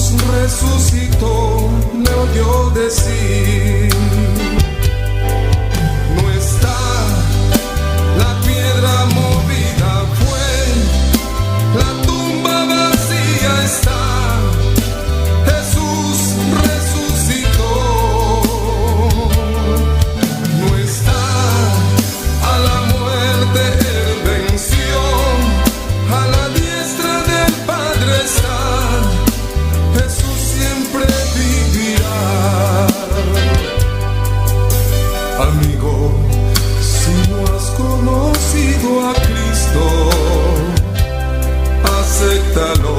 Jesús resucitó, le oyó decir: no está la piedra movida, fue la tumba vacía está. Jesús resucitó, no está a la muerte, él venció, a la diestra del Padre está. Jesús siempre vivirá. Amigo, si no has conocido a Cristo, acéptalo,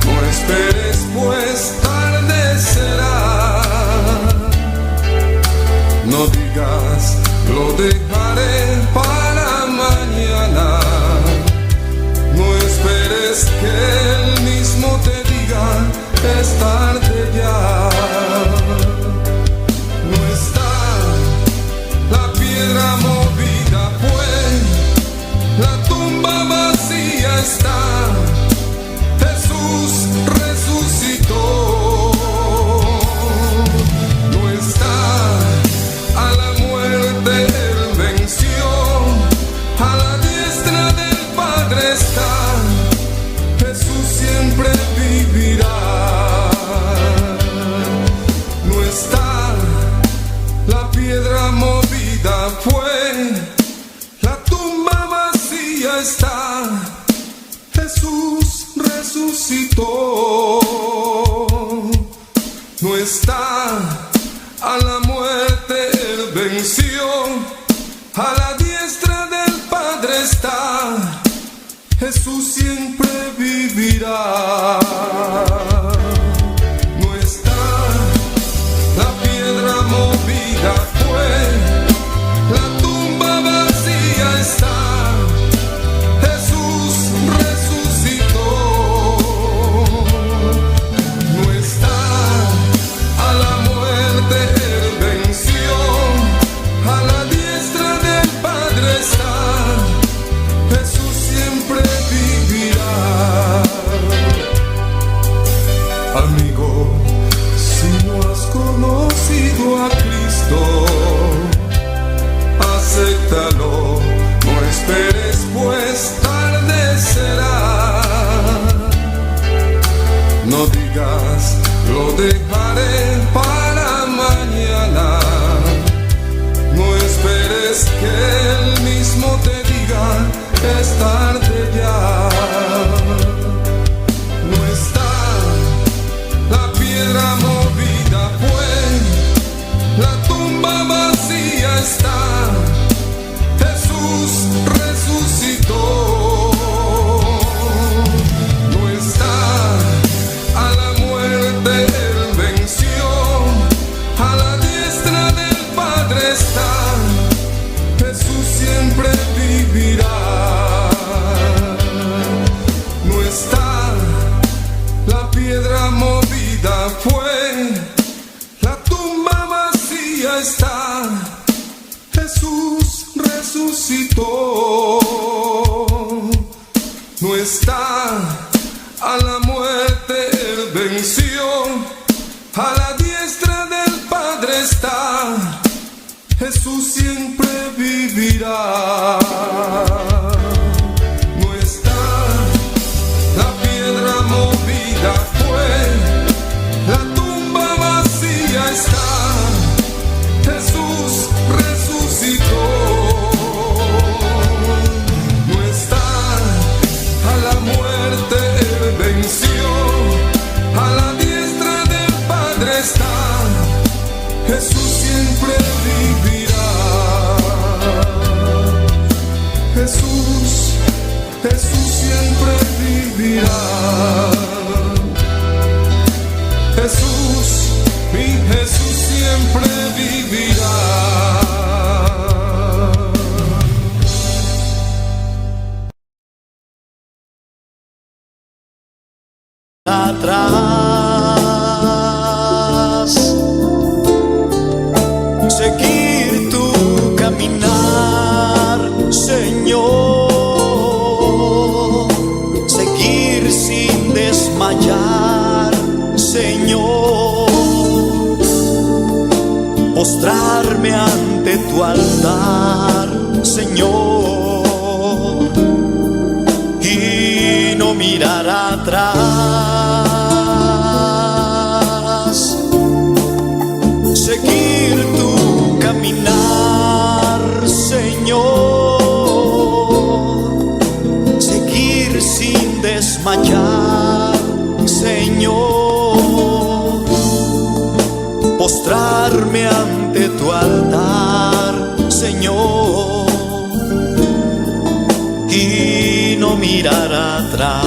no esperes, pues tarde será. No digas, lo dejaré para mañana. No esperes que él mismo te diga, es tarde ya. No está la piedra movida, fue la tumba vacía está. Jesús resucitó, no está a la muerte, él venció, a la diestra del Padre está. Jesús siempre vivirá. No está la piedra movida, fue la tumba vacía está. Jesús resucitó, no está a la muerte, él venció, a la diestra del Padre está. Jesús siempre vivirá. No está la piedra movida, fue la tumba vacía está. Jesús resucitó, no está a la muerte, él venció, a la diestra del Padre está. Jesús siempre vivirá. Amigo, si no has conocido a Cristo, acéptalo, no esperes, pues tarde será. No digas, lo dejaré para mañana. No esperes que él mismo te diga, es tarde ya. No está la piedra movida, fue la tumba vacía está. Jesús resucitó, no está a la muerte, él venció, a la diestra del Padre está. Jesús siempre vivirá. No está la piedra movida, fue la tumba vacía está. Jesús resucitó, no está a la muerte, él venció, a la diestra del Padre está. Jesús siempre vivirá. No está la piedra movida, fue la tumba vacía está. Jesús resucitó, no está a la muerte, él venció, a la diestra del Padre está. Jesús siempre vivirá. Jesús, Jesús siempre vivirá. Jesús, mi Jesús siempre vivirá. Atrás, seguir tu caminar, Señor, seguir sin desmayar, Señor. postrarme ante tu altar, Señor, y no mirar atrás, seguir tu caminar, Señor, seguir sin desmayar, Señor, postrarme ante tu altar, Señor, y no mirar atrás.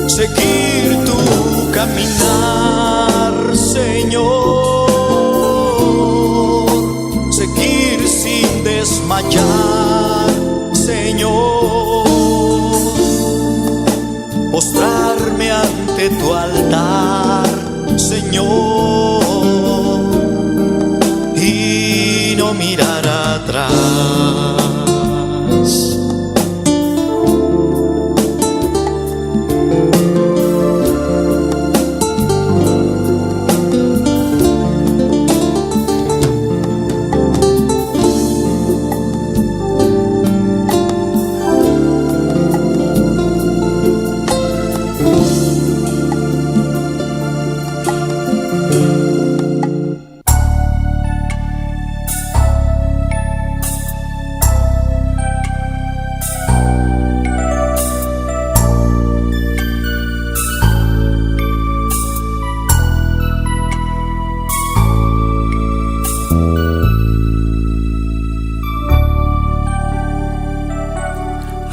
Seguir tu caminar, Señor, seguir sin desmayar, Señor, postrarme ante tu altar, Señor, y no mirar atrás.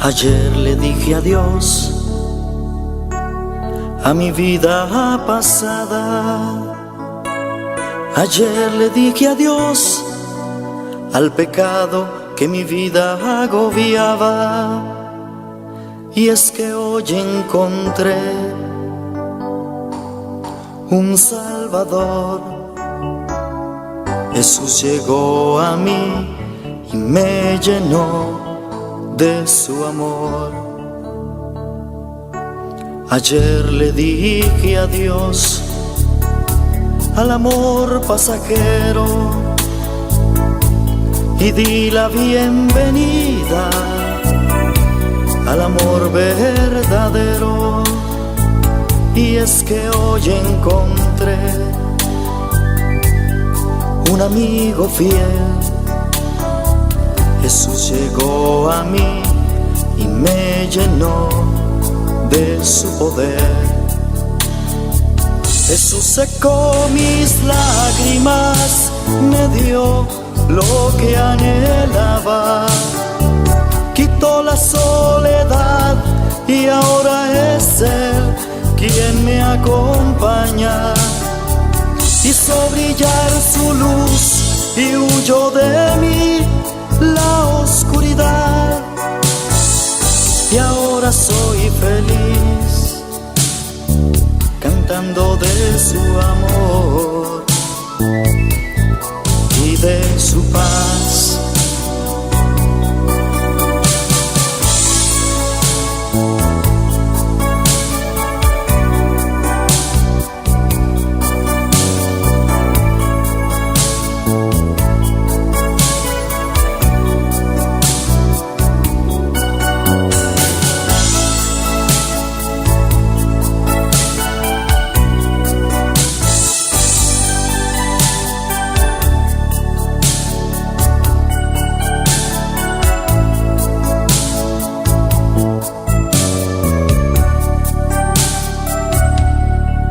Ayer le dije adiós a mi vida pasada. Ayer le dije adiós al pecado que mi vida agobiaba. Y es que hoy encontré un Salvador. Jesús llegó a mí y me llenó de su amor. Ayer le dije adiós al amor pasajero y di la bienvenida al amor verdadero. Y es que hoy encontré un amigo fiel. Jesús llegó a mí y me llenó de su poder. Jesús secó mis lágrimas, me dio lo que anhelaba, quitó la soledad y ahora es Él quien me acompaña. Hizo brillar su luz y huyó de mí la oscuridad, y ahora soy feliz cantando de su amor y de su paz.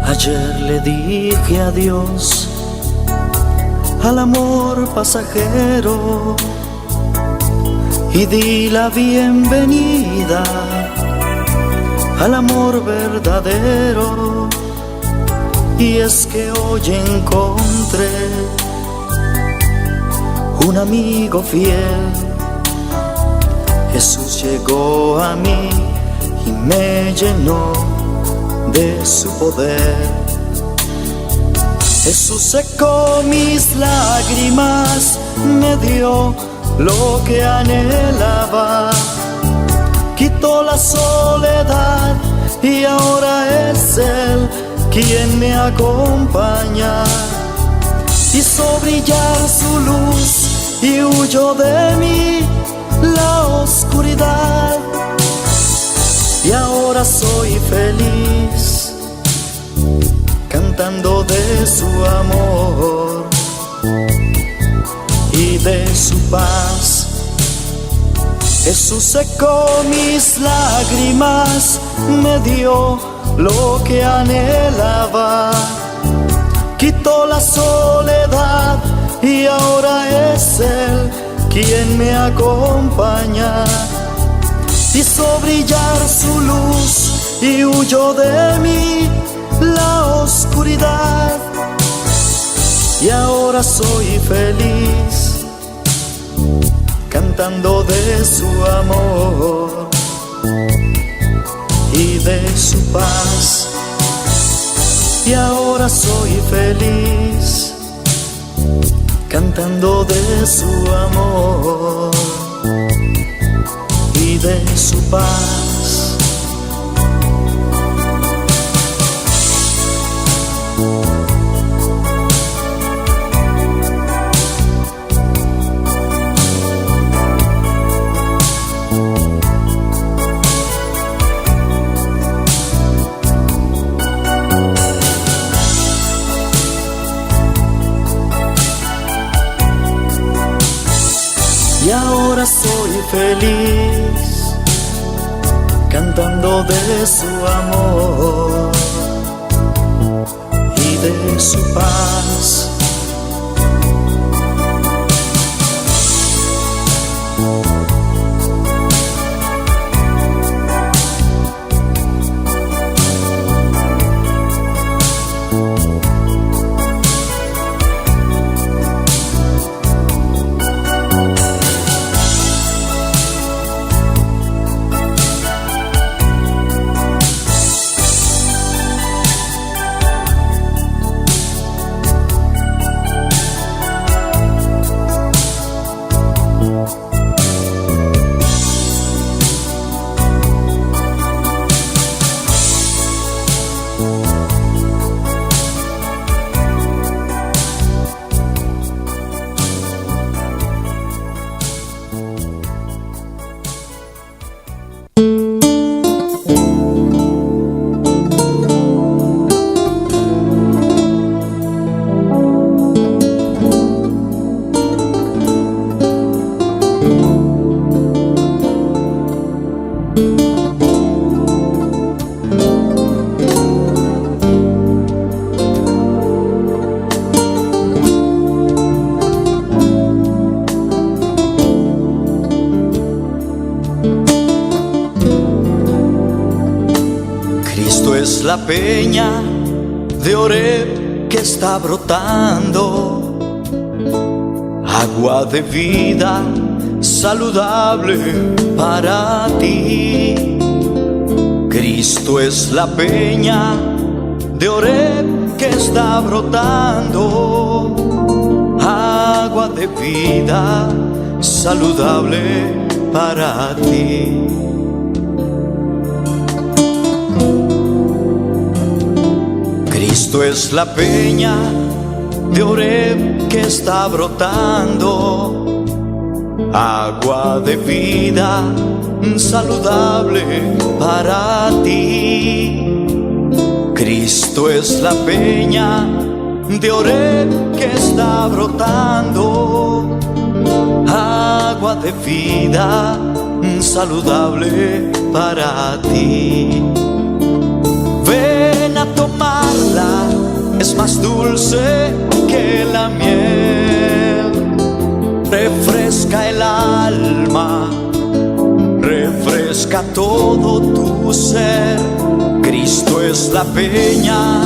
Ayer le dije adiós al amor pasajero y di la bienvenida al amor verdadero. Y es que hoy encontré un amigo fiel. Jesús llegó a mí y me llenó de su poder. Jesús secó mis lágrimas, me dio lo que anhelaba, quitó la soledad y ahora es Él quien me acompaña. Hizo brillar su luz y huyó de mí la oscuridad. Y ahora soy feliz, cantando de su amor y de su paz. Jesús secó mis lágrimas, me dio lo que anhelaba, quitó la soledad y ahora es Él quien me acompaña. Hizo brillar su luz y huyó de mí la oscuridad. Y ahora soy feliz, cantando de su amor y de su paz. Y ahora soy feliz, cantando de su amor y de su paz. Y ahora soy feliz, cantando de su amor y de su paz. Es la peña de Oreb que está brotando, agua de vida saludable para ti. Cristo es la peña de Oreb que está brotando, agua de vida saludable para ti. Cristo es la peña de Oreb que está brotando, agua de vida saludable para ti. Cristo es la peña de Oreb que está brotando, agua de vida saludable para ti. Ven a tomarla, es más dulce que la miel, refresca el alma, refresca todo tu ser. Cristo es la peña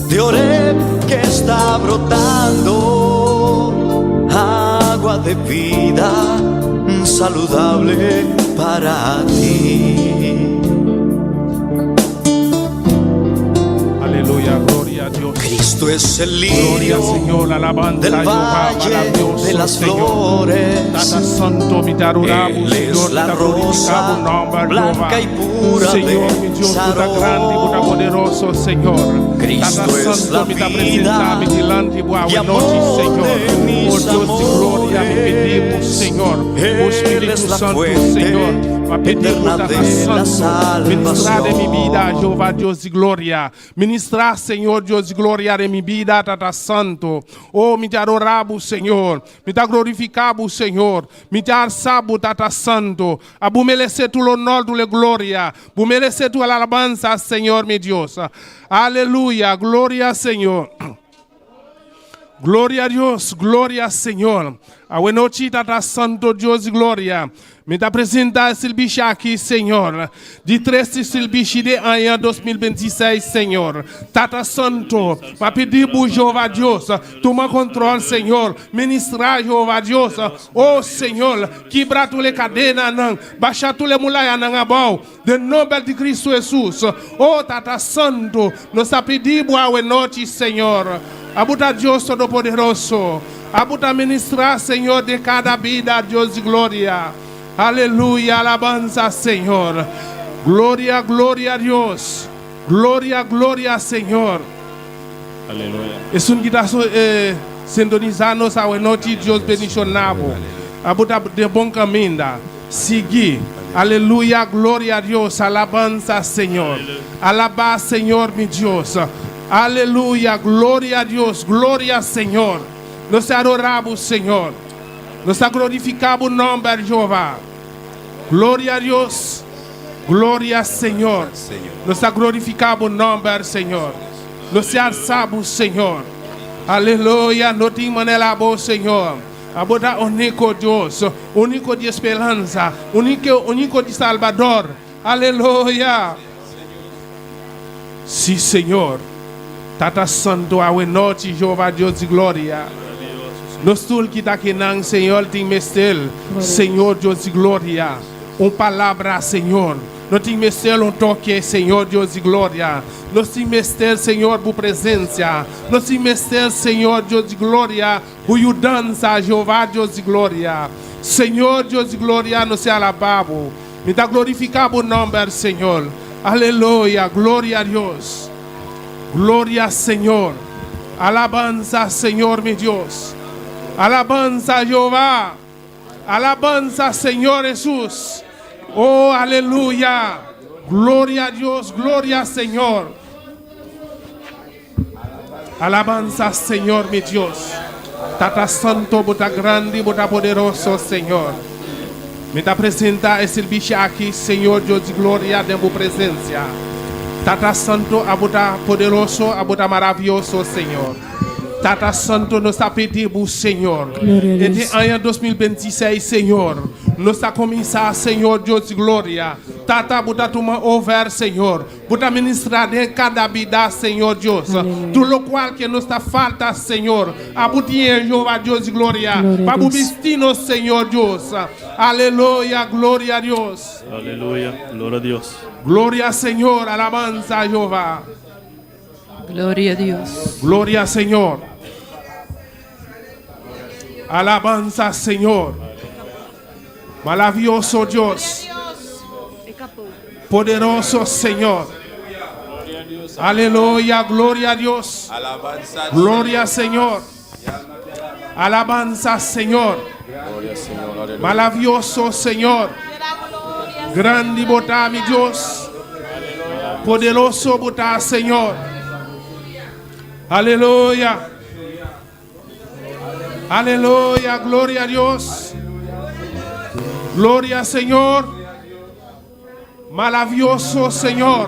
de Oreb que está brotando, agua de vida saludable para ti. Aleluya, gloria a Dios. Dios. Cristo es el Gloria, lirio Señor, alabanza del a Jehová, valle maravilloso, de las Señor. flores. Tata Santo, mi tarorabu, Él Señor, es la mi glorificado rosa nombre, blanca Jehová. y pura Señor, mi de Dios, puta Sarón. grande, puta poderoso, Señor. Cristo Tata es Santo, la mi ta vida presenta, mi delante, boa y noche, amor Señor. de mis Oh Dios de gloria, me pedimos, amores. Señor. Oh Él Espíritu es la Santo, fuente Señor. Me pedimos, eterna Tata de la Santo. Ministrar de mi vida, salvación. Jehová, Dios de gloria. Ministrar, Señor, Dios de gloria de mi vida, Tata Santo. Oh, me te adorabo, Señor. Me te glorificabo, Señor. Me te alçabo, Tata Santo. A bu merecer tu honor, tu gloria. Bu merecer tu alabanza, Señor, mi Dios. Aleluya, gloria, Señor. Gloria a Dios, gloria Señor. A buena noche, Tata Santo Dios, gloria. Me te apresenta esse bicho aqui, Senhor. De 13 esse bicho de ano 2026, Senhor. Tata Santo, para pedir por Jeová Deus, toma controle, Senhor. Ministrar, Jeová Deus. Oh, Senhor, quebra tu le cadena, não. Baixa tu le mulher, não, abau. De nome de Cristo Jesus. Oh, Tata Santo, nós pedimos a noite, Senhor. Abuta Deus Todo-Poderoso. Abuta ministrar, Senhor, de cada vida, Deus de glória. Aleluia, alabanza, Senhor. Glória, glória a Deus. Glória, glória, Senhor. Aleluia. Es un guitar sintonizarnos a noite, Deus bendicionado. Abuta de bom caminho. Seguir. Aleluia, glória a Deus. Alabanza, Senhor. Alaba, Senhor, mi Deus. Aleluia, glória a Deus, glória, Senhor. Nós adoramos, Senhor. Nós glorificamos o nome de Jeová. Glória a Deus, glória, Senhor. Nós glorificamos o nome do Senhor. Nós alçamos, Senhor. Aleluia, não tem maneira boa, Senhor. Aboda único Deus, único de esperança, único de Salvador. Aleluia. Sim, Senhor. Tata Santo, a noite, Jeová Deus de glória. Nós tudo que está aqui, não, Senhor, tem mestre, Senhor Deus de glória. Uma palavra, Senhor. Nós temos mestre um toque, Senhor Deus de glória. Nós temos mestre, Senhor, por presença. Nós temos mestre, Senhor Deus de glória, por ajudança, Jeová Deus de glória. Senhor Deus de glória, nós alabamos. Me dá glorificado o nome do Senhor. Aleluia, glória a Deus. Glória, Senhor. Alabanza, Senhor, meu Deus. Alabanza, Jeová. Alabanza, Senhor Jesus. Oh, aleluia. Glória a Deus, glória, Senhor. Alabanza, Senhor, meu Deus. Tata Santo, bota grande, bota poderoso, Senhor. Me te apresenta esse bicho aqui, Senhor Deus de glória, de tua presença. Tata Santo, abuta poderoso, abuta maravilhoso, Senhor. Tata Santo, nós pedimos, Senhor. E de ano 2026, Senhor. Nós começar, Senhor Deus de glória. Tata, abuta toma over, Senhor. Abuta ministrar em cada vida, Senhor Deus. Tudo qual que nos falta, Senhor. Abutinha, Jeová Deus de glória. Para o destino, Senhor Deus. Aleluia, glória a Deus. Aleluia. Glória a Deus. Gloria Señor, alabanza a Jehová. Gloria a Dios. Gloria Señor. Alabanza Señor. Maravilloso Dios. Poderoso Señor. Aleluya, gloria a Dios. Gloria Señor. Alabanza Señor. Maravilloso Señor. Grande botar, mi Dios. Poderoso botar, Senhor. Aleluia. Aleluia. Glória a Deus. Glória, Senhor. Maravilhoso, Senhor.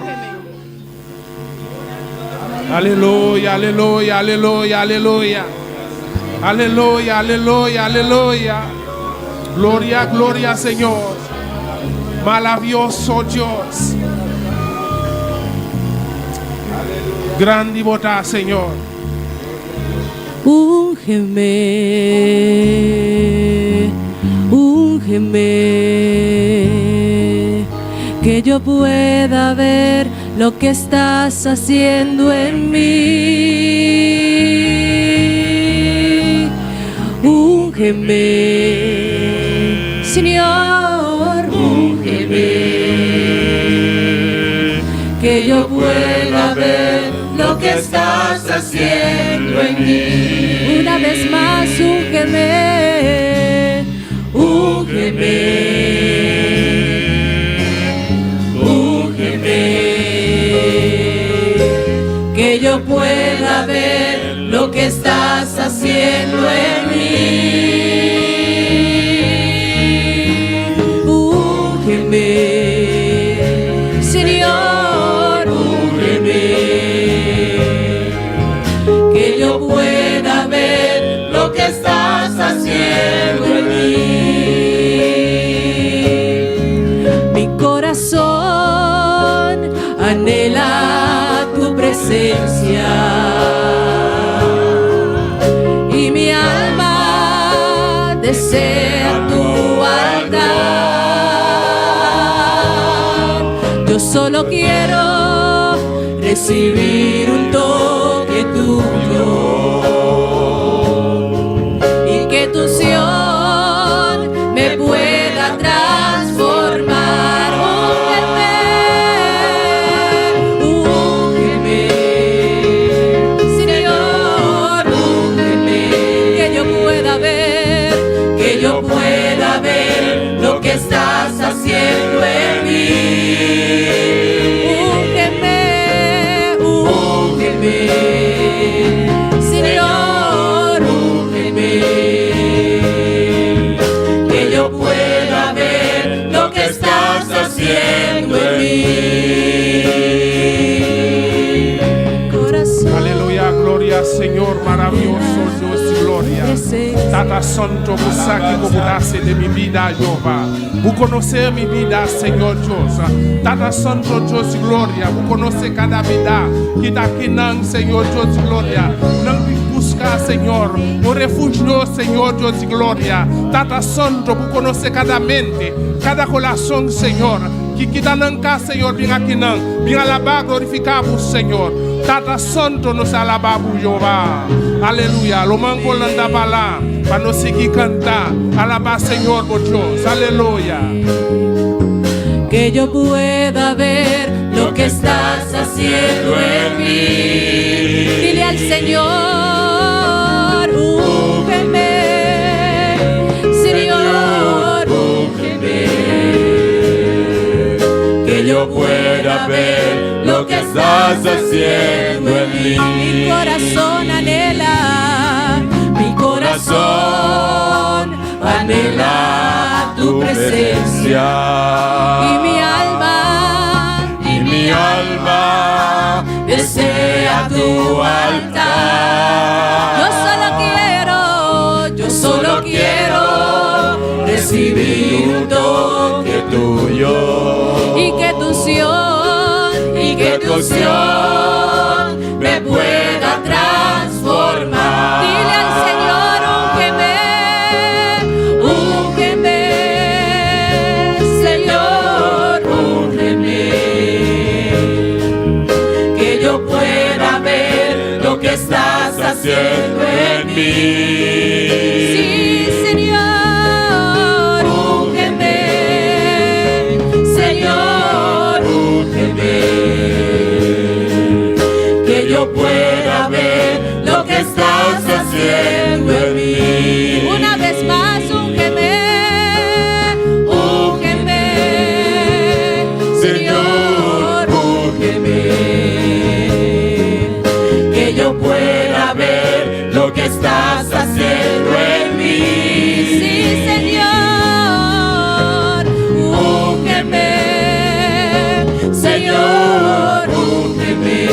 Aleluia, aleluia, aleluia, aleluia. Aleluia, aleluia, aleluia. Glória, glória, Senhor. Maravilloso Dios. Grande botar, Señor. Úngeme, úngeme, que yo pueda ver lo que estás haciendo en mí. Úngeme, Señor, úngeme, que yo pueda ver lo que estás haciendo en mí. Una vez más, úngeme, úngeme. Que yo pueda ver lo que estás haciendo en mí. Úngeme, Señor, úngeme. Que yo pueda ver lo que estás haciendo en mí. Mi corazón anhela tu presencia y mi alma desea tu altar. Yo solo quiero recibir un toque tuyo y que tu unción me pueda transformar. Estás haciendo en mí. Úngeme, úngeme, Señor, úngeme, que yo pueda ver lo que estás haciendo en mí. Corazón. Aleluya, gloria al Señor, maravilloso Dios y gloria. Tata Santo, busaki kubudase de mi vida, Jehová. Vous connaissez mi vida, Señor Dios. Tata Santo, Dios y gloria. Vous connaissez cada vida que está aquí, Señor Dios y gloria. Não busca, Señor, no refugio, Señor Dios y gloria. Tata Santo, vous connaissez cada mente, cada coração, Señor. Que está en casa, Señor, vem aqui, vem alabar, glorificar o Señor. Tata Santo, nos alabamos, Jehová. Aleluya. Lo manco landa bala. Para nos seguir cantar, alabar Señor por Dios, aleluya. Que yo pueda ver lo que estás haciendo en mí. Dile al Señor, úngeme, Señor, úngeme. Que yo pueda ver lo que estás haciendo en mí. Mi corazón anhela, mi corazón anhela tu presencia y mi alma desea tu altar. Yo solo quiero recibir un toque tuyo y que tu unción me pueda transformar. Dile al Señor, úngeme, Señor, úngeme, que yo pueda ver lo que estás haciendo en mí. Sí, Señor, úngeme, Señor, úngeme, que yo pueda ver lo que estás haciendo en mí. Una vez más, úngeme, úngeme, Señor, úngeme, que yo pueda ver lo que estás haciendo en mí. Sí, Señor, úngeme, Señor, úngeme,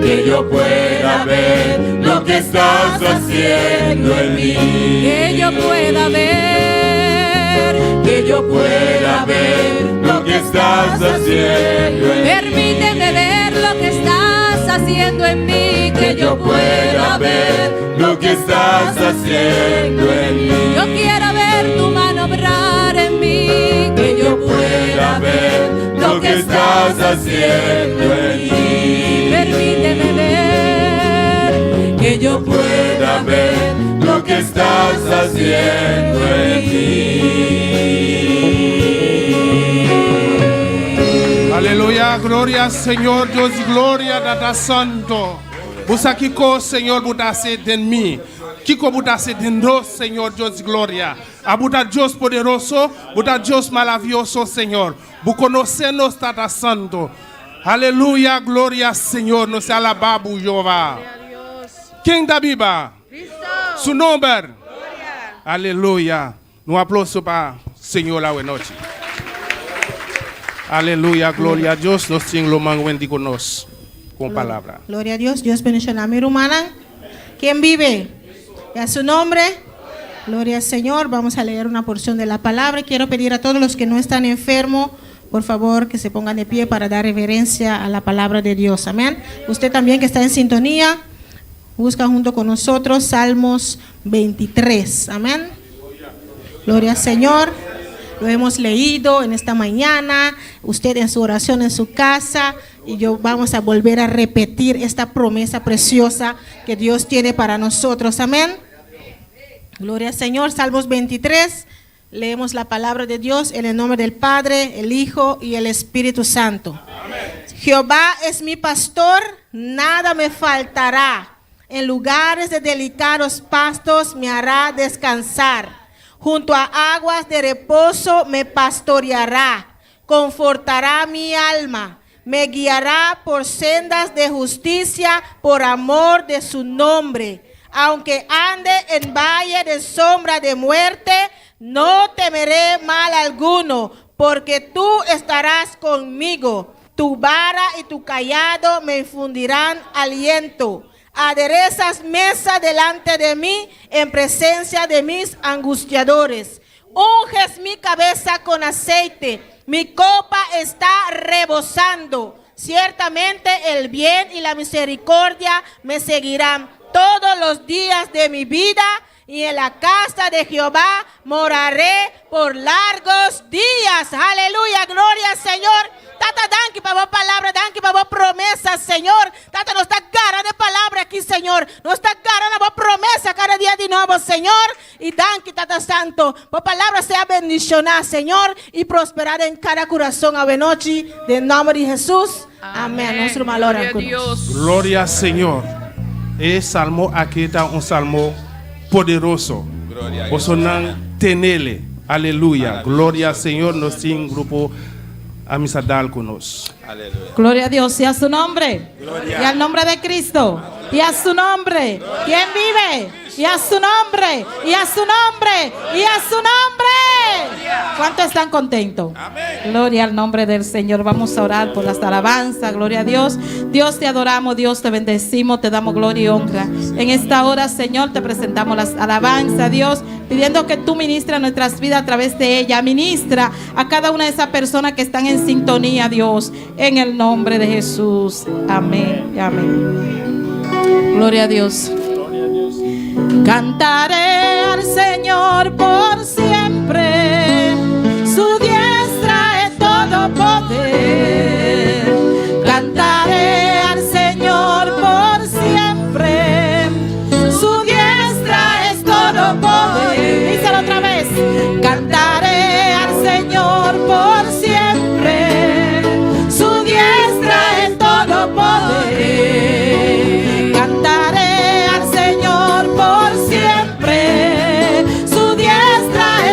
que yo pueda ver lo que estás haciendo en mí. Que yo pueda ver, que yo pueda ver lo que estás haciendo en mí. Permíteme ver lo que estás haciendo en mí. Que yo pueda ver lo que estás haciendo en mí. Yo quiero ver tu mano obrar en mí. Que yo pueda ver lo que estás haciendo en mí. Permíteme ver, que yo pueda ver lo que estás haciendo en mí. Aleluya, gloria al Señor, Dios y gloria Tata Santo. Busa kiko Señor buta se den mí. Kiko buta se den dos Señor Dios y gloria. Abuta Dios poderoso, buta Dios maravilloso Señor. Bu conocernos Tata Santo. Aleluya, gloria al Señor. Nos alabamos Jehová. King Dabiba. Su nombre. Aleluya. Un aplauso para Señor la buena noche. Aleluya, gloria a Dios. Nos tiene lo más bendigo nos con palabra. Gloria a Dios. Dios bendiga a mi hermana. ¿Quién vive? Y a su nombre. Gloria al Señor. Vamos a leer una porción de la palabra. Quiero pedir a todos los que no están enfermos, por favor, que se pongan de pie para dar reverencia a la palabra de Dios. Amén. Usted también que está en sintonía, busca junto con nosotros Salmos 23. Amén. Gloria al Señor. Lo hemos leído en esta mañana. Usted en su oración en su casa. Y yo vamos a volver a repetir esta promesa preciosa que Dios tiene para nosotros. Amén. Gloria al Señor. Salmos 23. Leemos la palabra de Dios en el nombre del Padre, el Hijo y el Espíritu Santo. Amén. Jehová es mi pastor, nada me faltará. En lugares de delicados pastos me hará descansar. Junto a aguas de reposo me pastoreará. Confortará mi alma. Me guiará por sendas de justicia por amor de su nombre. Aunque ande en valle de sombra de muerte, no temeré mal alguno, porque tú estarás conmigo. Tu vara y tu cayado me infundirán aliento. Aderezas mesa delante de mí en presencia de mis angustiadores. Unges mi cabeza con aceite, mi copa está rebosando. Ciertamente el bien y la misericordia me seguirán todos los días de mi vida, y en la casa de Jehová moraré por largos días. Aleluya, gloria al Señor. Tata, danke para vos palabra, danke para vos promesas, Señor. Tata, nos está cara de palabra aquí, Señor. Nos está cara de vos promesa cada día de nuevo, Señor. Y danke, Tata Santo. Vos palabra sea bendicionada, Señor, y prosperada en cada corazón a noche, de nombre de Jesús. Amén. Nuestro valor a Dios. Gloria al Señor. El salmo aquí está un salmo poderoso. Osonan tenele. Aleluya. Gloria al Señor. Nos tiene un grupo amisadal con nosotros. Aleluya. Gloria a Dios y a su nombre. Gloria. Y al nombre de Cristo. Y a su nombre. Gloria. ¿Quién vive? Y a su nombre. Y a su nombre. Y a su nombre. Gloria. ¿Cuántos están contentos? Amén. Gloria al nombre del Señor. Vamos a orar por las alabanzas. Gloria a Dios. Dios, te adoramos. Dios, te bendecimos. Te damos gloria y honra. En esta hora, Señor, te presentamos las alabanzas, Dios, pidiendo que tú ministras nuestras vidas a través de ella. Ministra a cada una de esas personas que están en sintonía, Dios, en el nombre de Jesús. Amén. Amén. Gloria a Dios. Cantaré al Señor por siempre, su diestra es todo poder. Cantaré al Señor por siempre, su diestra es todo poder. Díselo otra vez. Cantaré al Señor por siempre, su diestra es todo poder. Cantaré al Señor por siempre, su diestra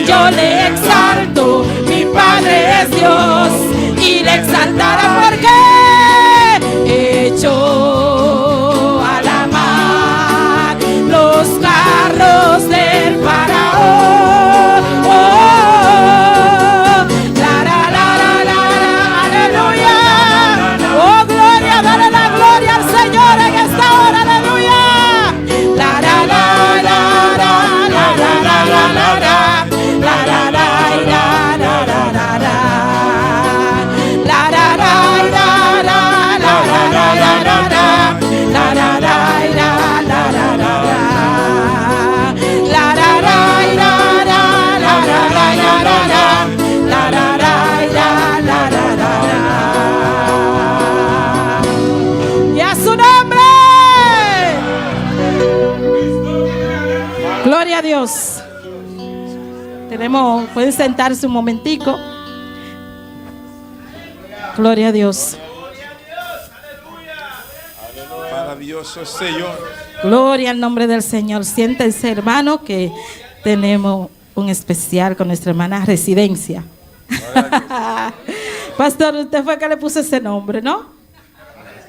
yo le exalto. Mi Padre es Dios y le exaltará porque echó a la mar los carros del faraón. La, la, la, la, la, la, aleluya. Oh, gloria, dale la gloria al Señor en esta hora, aleluya. La, la, la, la, la, la, la, la, la, la, la, la, la, la, la, la, la, la, la. Y a su nombre. Gloria a Dios. Pueden sentarse un momentico. Gloria a Dios. Maravilloso Señor. Gloria al nombre del Señor. Siéntense, hermano, que tenemos un especial con nuestra hermana Residencia. Pastor, usted fue que le puso ese nombre, ¿no?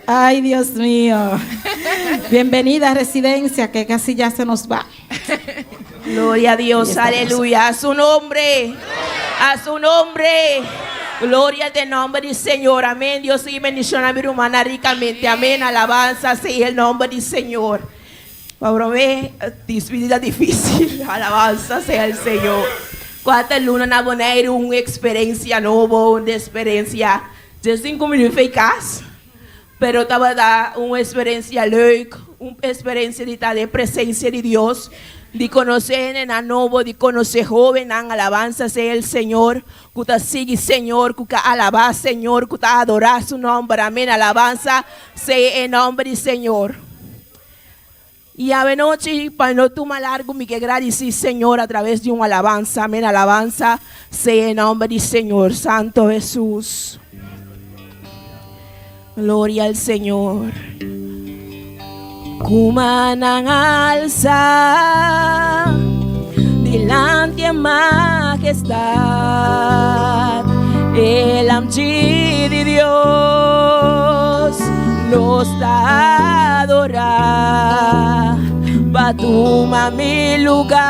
Ay, Dios mío. Bienvenida a Residencia, que casi ya se nos va. Gloria a Dios, aleluya, a su nombre, a su nombre. Gloria al nombre del Señor, amén. Dios y bendición a mi hermana ricamente, amén. Alabanza sea el nombre del Señor. Para mí, vida difícil, alabanza sea el Señor. Cuántas lunas na boneira, uma experiência nova, uma experiência de 5 minutos eficaz. Pero estava da uma experiência leuca, uma experiência de estar de presença de Deus. De conocer en a novo, de conocer joven, en alabanza sea el Señor, que te sigue Señor, que alaba Señor, que te adora su nombre, amén, alabanza sea el nombre del Señor. Y a noche, para no tomar largo, me quiero agradecer Señor a través de una alabanza, amén, alabanza sea el nombre del Señor, Santo Jesús. Gloria al Señor. Kumanang alza delante en majestad, el amchi de Dios nos adora. Batuma mi lugar,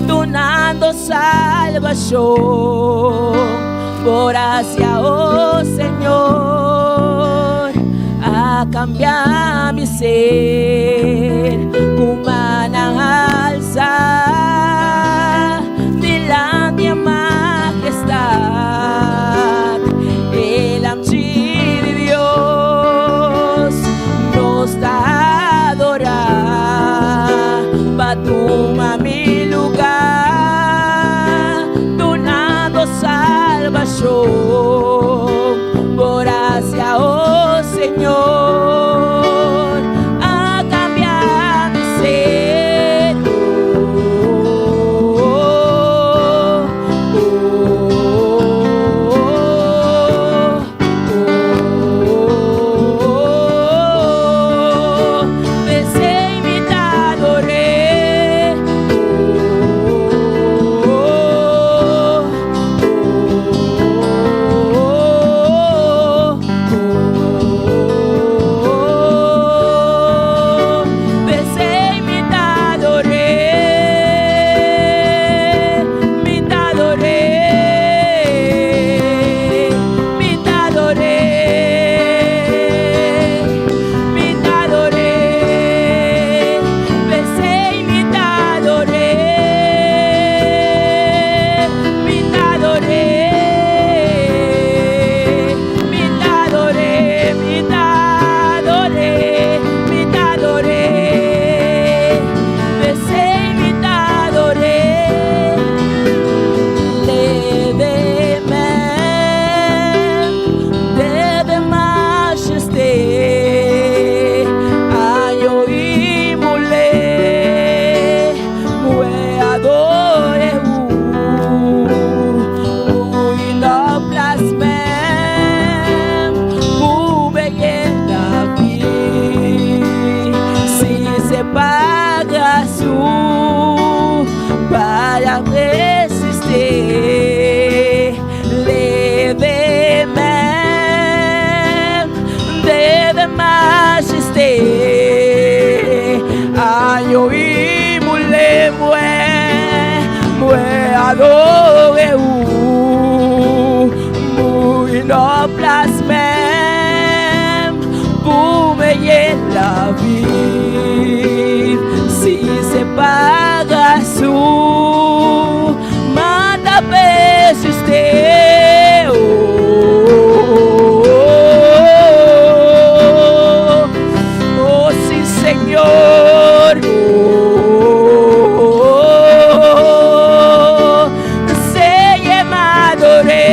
donando salvación por hacia, oh Señor, a cambiar mi ser. Kumanang alza delante en majestad, el amchi de Dios nos adora. Batuma mi lugar, donando salvación por hacia, oh Señor, a cambiar mi ser. Pensé y me te adoré. m'adoré muy no place même pour m'aider la vie. Si c'est pas grâce ou m'a tapé juste oh si Señor se m'adoré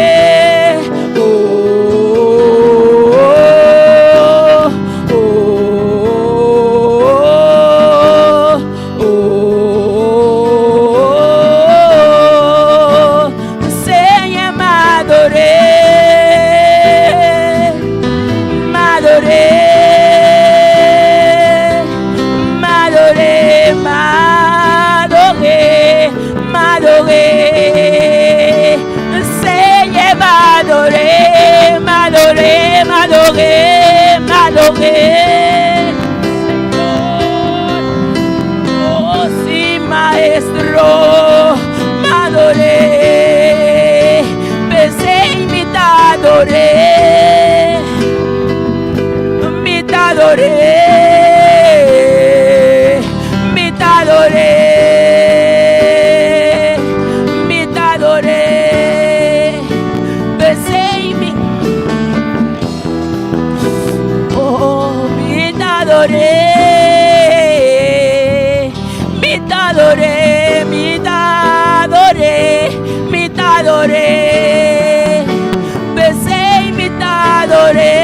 m'adoré. Oh, sí, maestro, m'adoré. Pensé y me t'adoré, me t'adoré, me t'adoré, me t'adoré. Pensé y me mi t'adoré, mi t'adoré, mi t'adoré, besé y mi t'adoré,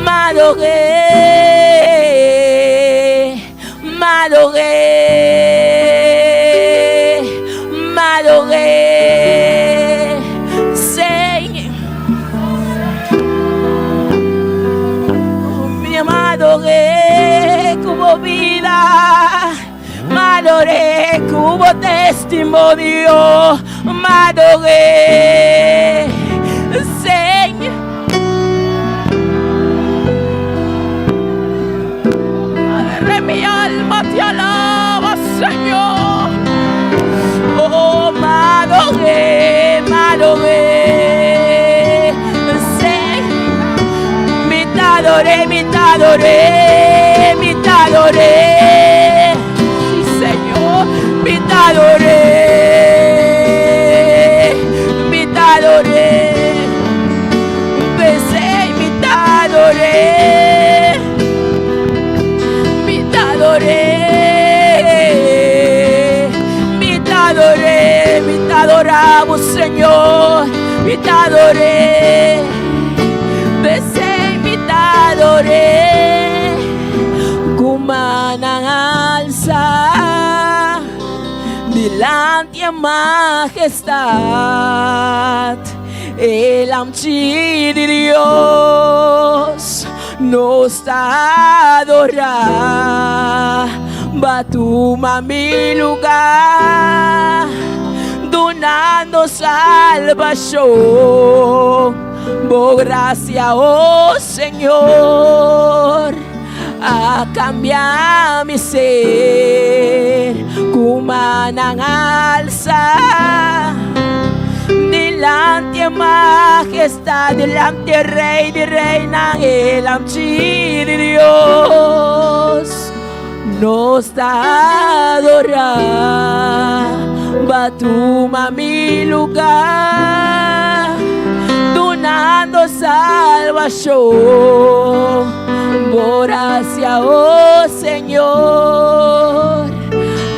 m'adoré, m'adoré, m'adoré, Seigneur. M'adoré como vida, m'adoré como testimonio, m'adoré, Señor. Madre, mi alma te alaba, Señor. Oh, m'adoré, m'adoré, Señor. Mi t'adoré, mi t'adoré, mi t'adoré, sí, Señor, mi t'adoré, mi t'adoré, besé, mi t'adoré, mi t'adoré, mi t'adoré, mi t'adoramos, Señor, mi t'adoré, besé. Adoré, kumanang alza delante a majestad, el amchi de Dios nos adora, batuma mi lugar, donando salvación. Por gracia, oh Señor, a cambiar mi ser, kumanang alza delante majestad, delante Rey de reina, el amchi de Dios nos adora, batuma mi lugar, donando salvación, por gracia, oh Señor,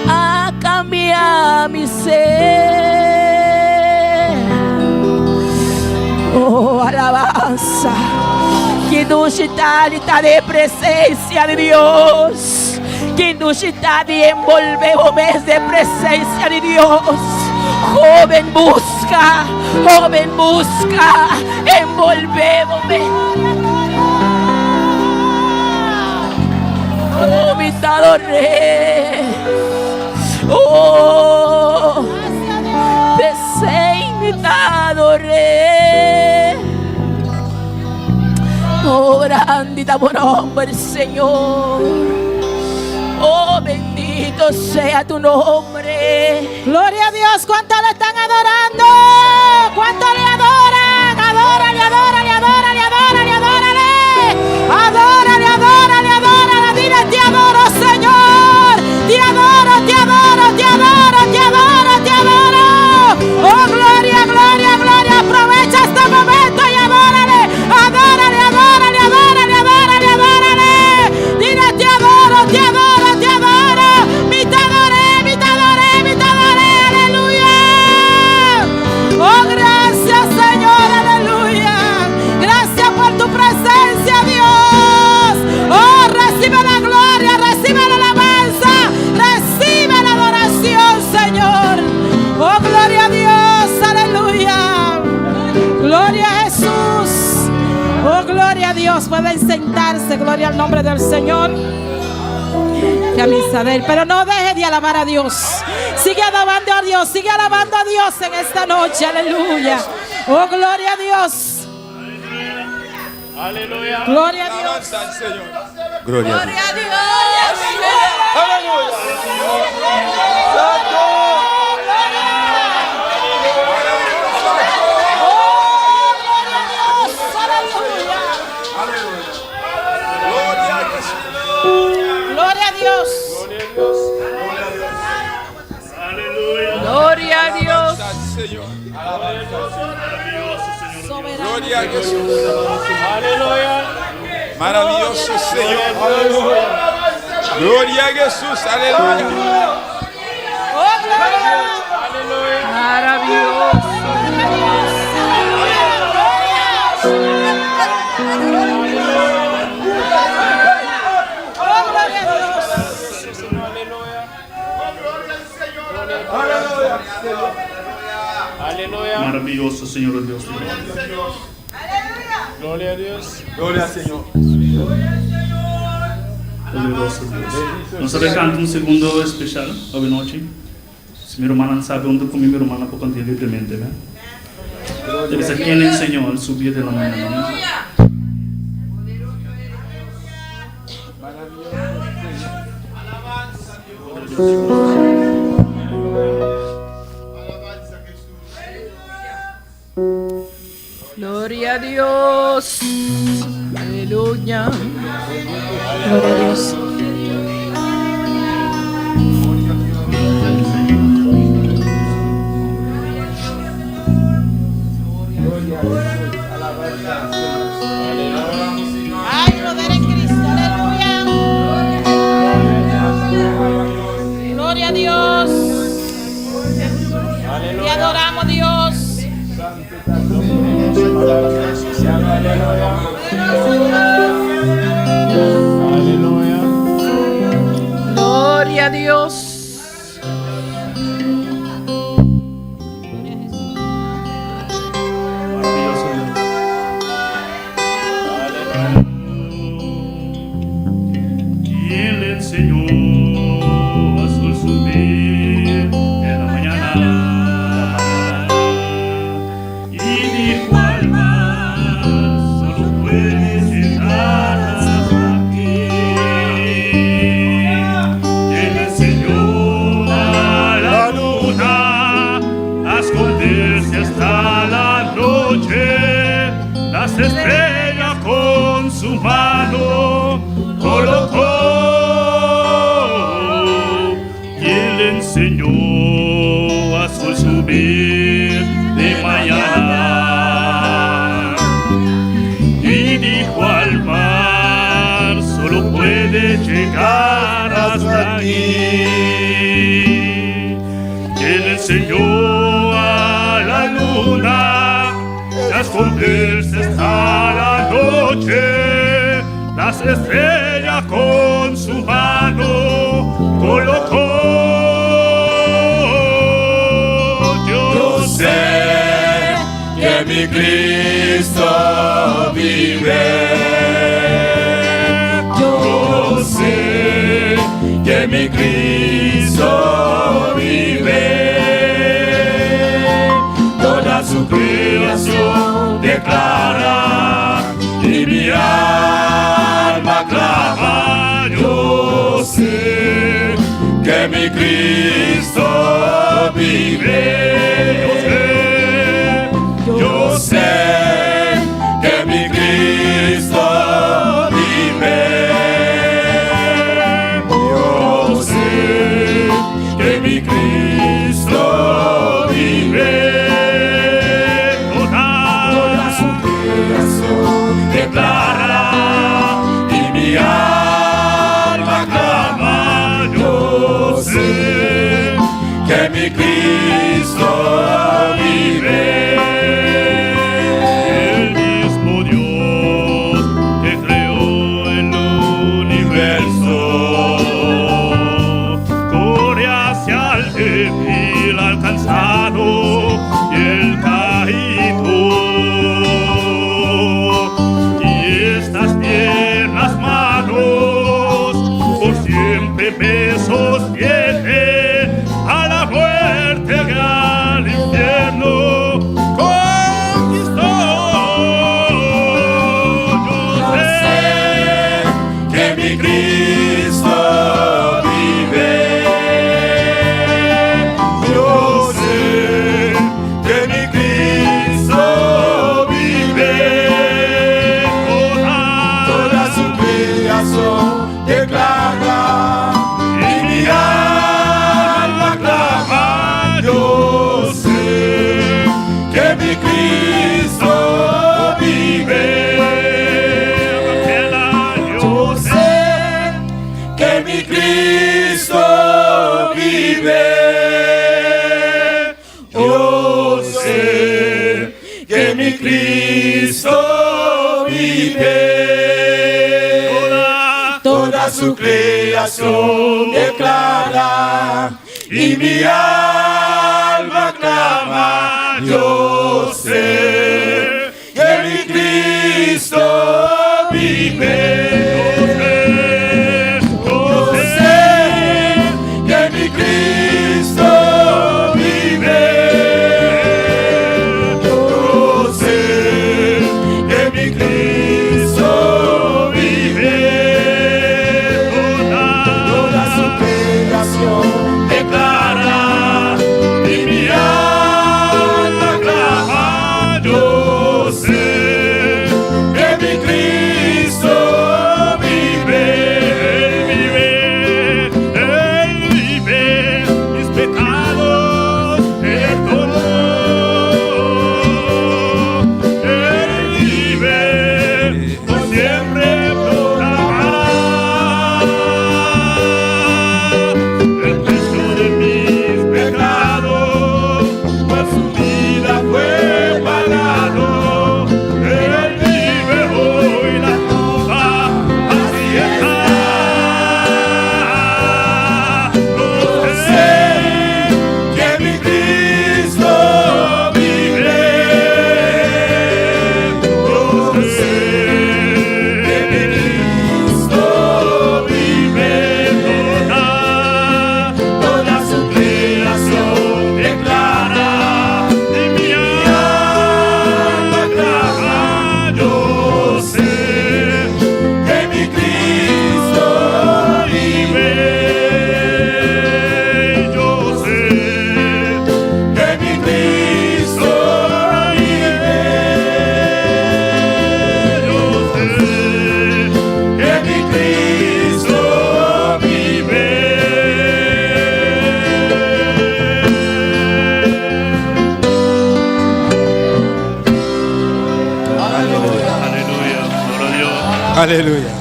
a cambiar mi ser. Oh, alabanza, que dulcidad de presencia de Dios, que dulcidad de envolvemos de presencia de Dios. Joven busca, envolvémosme. Oh, mi t'adoré, oh, besé y mi t'adoré. Oh, grande tu nombre, Señor. Oh, bendito Bendito sea tu nombre. Gloria a Dios. ¿Cuánto le están adorando? ¿Cuánto le adoran? Adórale, adórale, adórale, adórale, adórale. Adórale, adórale, adórale. Dile, te adoro, Señor. Te adoro, te adoro, te adoro, te adoro, te adoro. Oh, gloria, gloria, gloria. Aprovecha este momento y adórale. Adórale, adórale, adórale, adórale, adórale. Dile, te adoro, te adoro, te adoro. Mi te adoré, mi te adoré, mi te adoré. Aleluya. Oh, gracias, Señor, aleluya. Gracias por tu presencia, Dios. Oh, recibe la gloria, recibe la alabanza, recibe la adoración, Señor. Oh, gloria a Dios, aleluya. Gloria a Jesús. Oh, gloria a Dios. Pueden sentarse, gloria al nombre del Señor. Que misa de él. Pero no deje de alabar a Dios. Sigue alabando a Dios. Sigue alabando a Dios en esta noche. Aleluya. Oh, gloria a Dios. Aleluya. Gloria a Dios. Gloria a Dios. Gloria a Dios. Gloria a Dios. Gloria a Dios. Soberano. Gloria a Jesús. Aleluya. Maravilloso Señor. Gloria a Jesús. Aleluya. Oh, gloria. Maravilloso. Oh, gloria a Dios. Aleluya. Maravilloso Señor Dios. Gloria a Dios. Gloria al Señor. Poderoso Deus. Nós vamos cantar um segundo especial hoje noite. Se minha irmã não sabe onde comer, minha irmã pode cantar livremente, né? Deve ser quem ensinou a subir de la manhã, né? Gloria a Dios. Aleluya. Gloria a Dios. Hay poder en Cristo, aleluya. Gloria a Dios. Te adoramos, Dios. Gloria a Dios. Maravilloso Deus. ¿Quién le enseñó a sol subir en la mañana? Y dijo al mar, solo puedes llegar hasta aquí. ¿Quién le enseñó a la luna a esconderse hasta la noche? Las estrellas con su mano colocó. ¿Quién le enseñó a sol subir de mañana? Y dijo al mar, solo puede llegar hasta aquí. ¿Quién le enseñó a la luna a esconderse hasta la noche? Las estrellas con su mano colocó. Yo sé que mi Cristo vive. Yo sé que mi Cristo vive. Toda su creación declara y mi alma clama. Yo sé que mi Cristo vive. Yo sé que mi Cristo vive. Yo sé que mi Cristo vive. Toda su creación declara y mi alma clama. Yo sé que mi Cristo vive. El mismo Dios que creó el universo corre hacia el débil, al cansado y el caído. Y estas tiernas manos por siempre me sostienen a la muerte y al infierno. Conquistó. Yo sé que mi Cristo vive. Yo sé que mi Cristo vive. Toda su creación declara y mi alma clama. Yo sé que mi Cristo vive. Yo sé que mi Cristo vive. Yo sé que mi Cristo vive. Toda su creación declara y mi alma clama. Yo sé que mi Cristo vive. Yo sé que mi Cristo vive. Yo sé que mi Cristo vive. Toda su creación declara y mi alma clama. Yo sé que mi Cristo vive. Él vive, mis pecados perdonó. Él vive, por siempre el precio de mis pecados, por su vida fue pagado. Él vive hoy, la tumba vacía está. Yo sé que mi Cristo vive. Yo sé que mi Cristo vive. Toda su creación declara y mi alma clama. Yo sé que mi Cristo vive. Yo sé que mi Cristo vive. Yo sé que mi Cristo vive. Aleluya, gloria a Dios. Aleluya.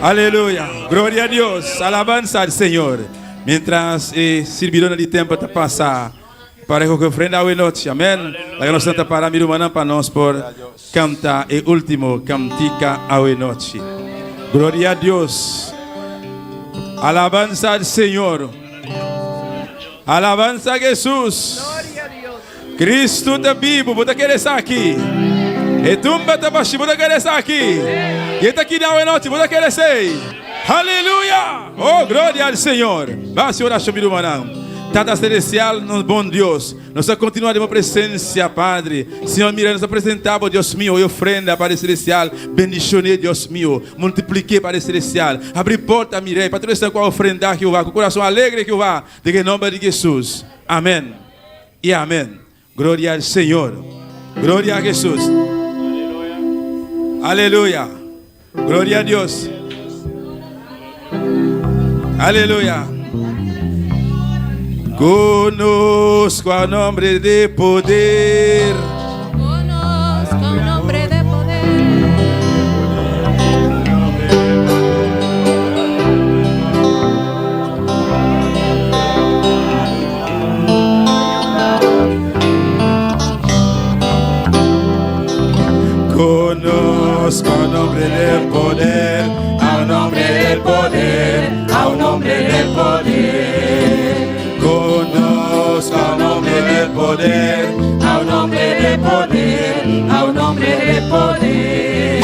Aleluya. Gloria a Dios. Alabanza al Señor. Mientras sirviram de tempo para passar para que ofrenda hoje noite. Amém. A nossa santa para mim para nós por cantar o último cantica hoje noite. Glória a Deus. Alabanza al Señor. Alabanza a Jesus. Cristo te vivo. Você quer estar aqui? E tumba te baixi. Você quer estar aqui? E está aqui na noite. Você quer ser? Aleluia. Oh, glória ao Senhor. Vá se orar sobre o manão. Tata Celestial, nosso bom Deus, nós continuaremos a presença, Padre. Senhor, mira, nós apresentamos, Deus meu, e ofrenda, Padre Celestial. Bendicionei, Deus meu. Multipliquei, Padre Celestial. Abri porta, mirei, para todos com a ofrenda, Jeová, com o coração alegre, Jeová, de nome de Jesus. Amém. E amém. Glória ao Senhor. Glória a Jesus. Aleluia. Glória a Deus. Aleluia. Conozco a nombre de poder. Conozco un nombre de poder. Conozco a nombre del poder. A un nombre del poder. A un nombre del poder. Conozco a un hombre de poder, a un hombre de poder, a un hombre de poder.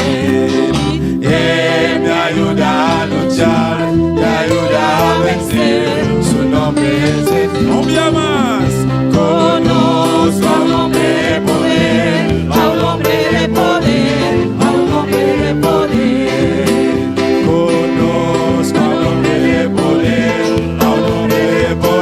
Él me ayuda a luchar, me ayuda a vencer. Su nombre es Jesús. No me amas. Conozco a un hombre de poder, a un hombre de poder, a un hombre de poder. Conozco a un hombre de poder, a un hombre de poder.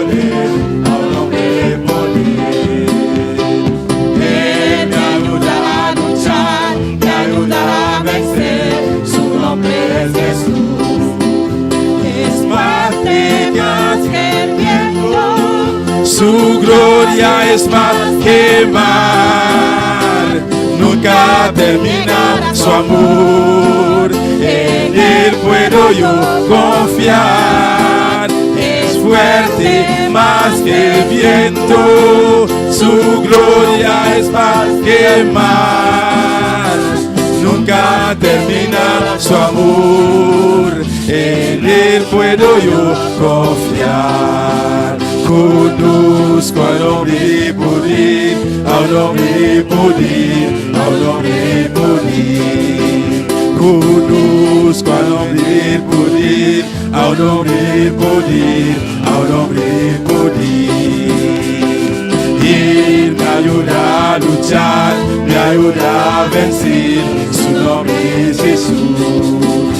Su gloria es más que mar, nunca termina su amor. En él puedo yo confiar, es fuerte más que el viento. Su gloria es más que el mar, nunca termina su amor. En él puedo yo confiar. Conozco al hombre de poder, a un hombre de poder, a un hombre de poder. Conozco al hombre de poder, a un hombre de poder, a un hombre de poder. Él me ayuda a luchar, me ayuda a vencer. Su nombre es Jesús.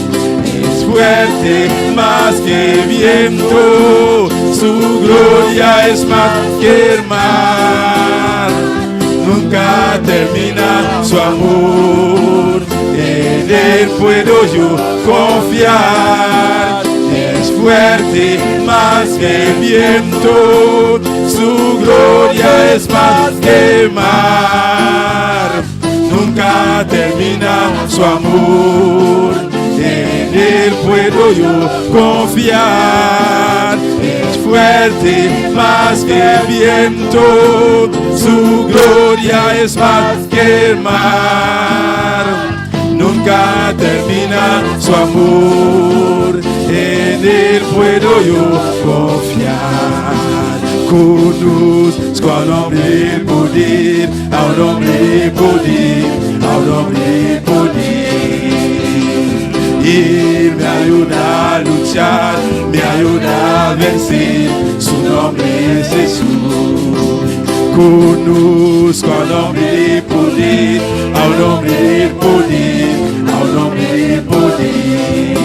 Es fuerte más que el viento. Su gloria es más que el mar, nunca termina su amor. En él puedo yo confiar, es fuerte más que el viento. Su gloria es más que el mar, nunca termina su amor. En él puedo yo confiar, es fuerte más que el viento. Su gloria es más que el mar, nunca termina su amor. En él puedo yo confiar. Conozco a un hombre de poder, a un hombre de poder, a un hombre de poder. Y me ayuda a luchar, me ayuda a vencer. Su nombre es Jesús. Conozco a un hombre de poder, a un hombre de poder, a un hombre de poder.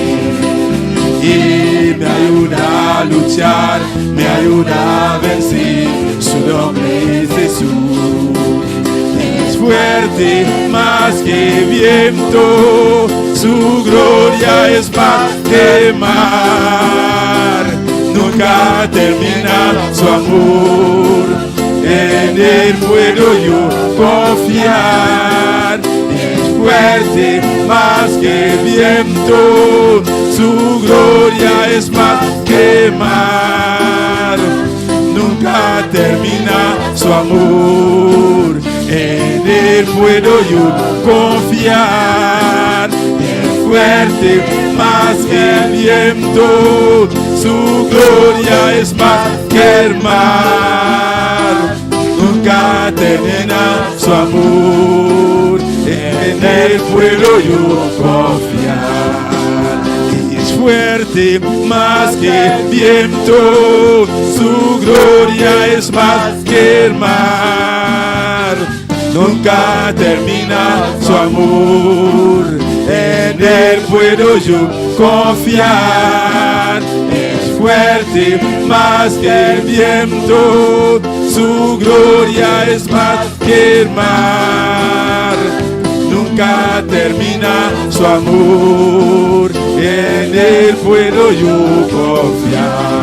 Y me ayuda a luchar, me ayuda a vencer. Su nombre es Jesús. Es fuerte más que viento. Su gloria es más que mar, nunca termina su amor. En él puedo yo confiar, es fuerte más que el viento. Su gloria es más que mar, nunca termina su amor. En él puedo yo confiar, fuerte más que el viento. Su gloria es más que el mar, nunca termina su amor. En él puedo yo confiar. Es fuerte más que el viento. Su gloria es más que el mar. Nunca termina su amor. En él puedo yo confiar. Es fuerte más que el viento. Su gloria es más que el mar. Nunca termina su amor. En él puedo yo confiar.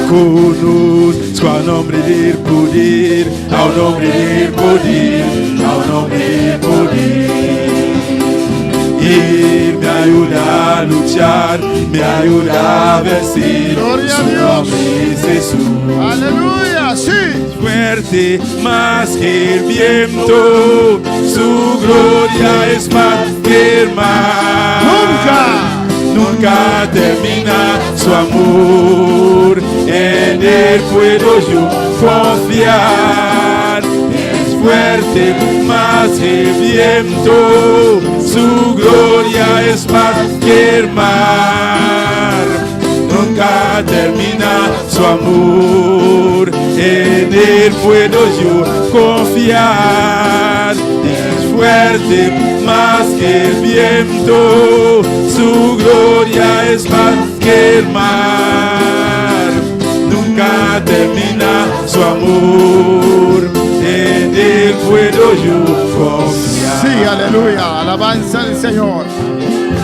Conozco al nombre del poder, al nombre del poder, al nombre del poder. Y me ayuda a luchar, me ayuda a vencer. Gloria a Su Dios. nombre es Jesús. Aleluya, sí. Fuerte más que el viento, su gloria es más que el mar. Nunca termina su amor. En él puedo yo confiar. Es fuerte más que el viento, su gloria es más que el mar. Nunca termina su amor. En él puedo yo confiar. Es fuerte más que el viento, su gloria es más que el mar. Nunca termina su amor. En él puedo yo confiar. Sí, aleluya. Alabanza al Señor.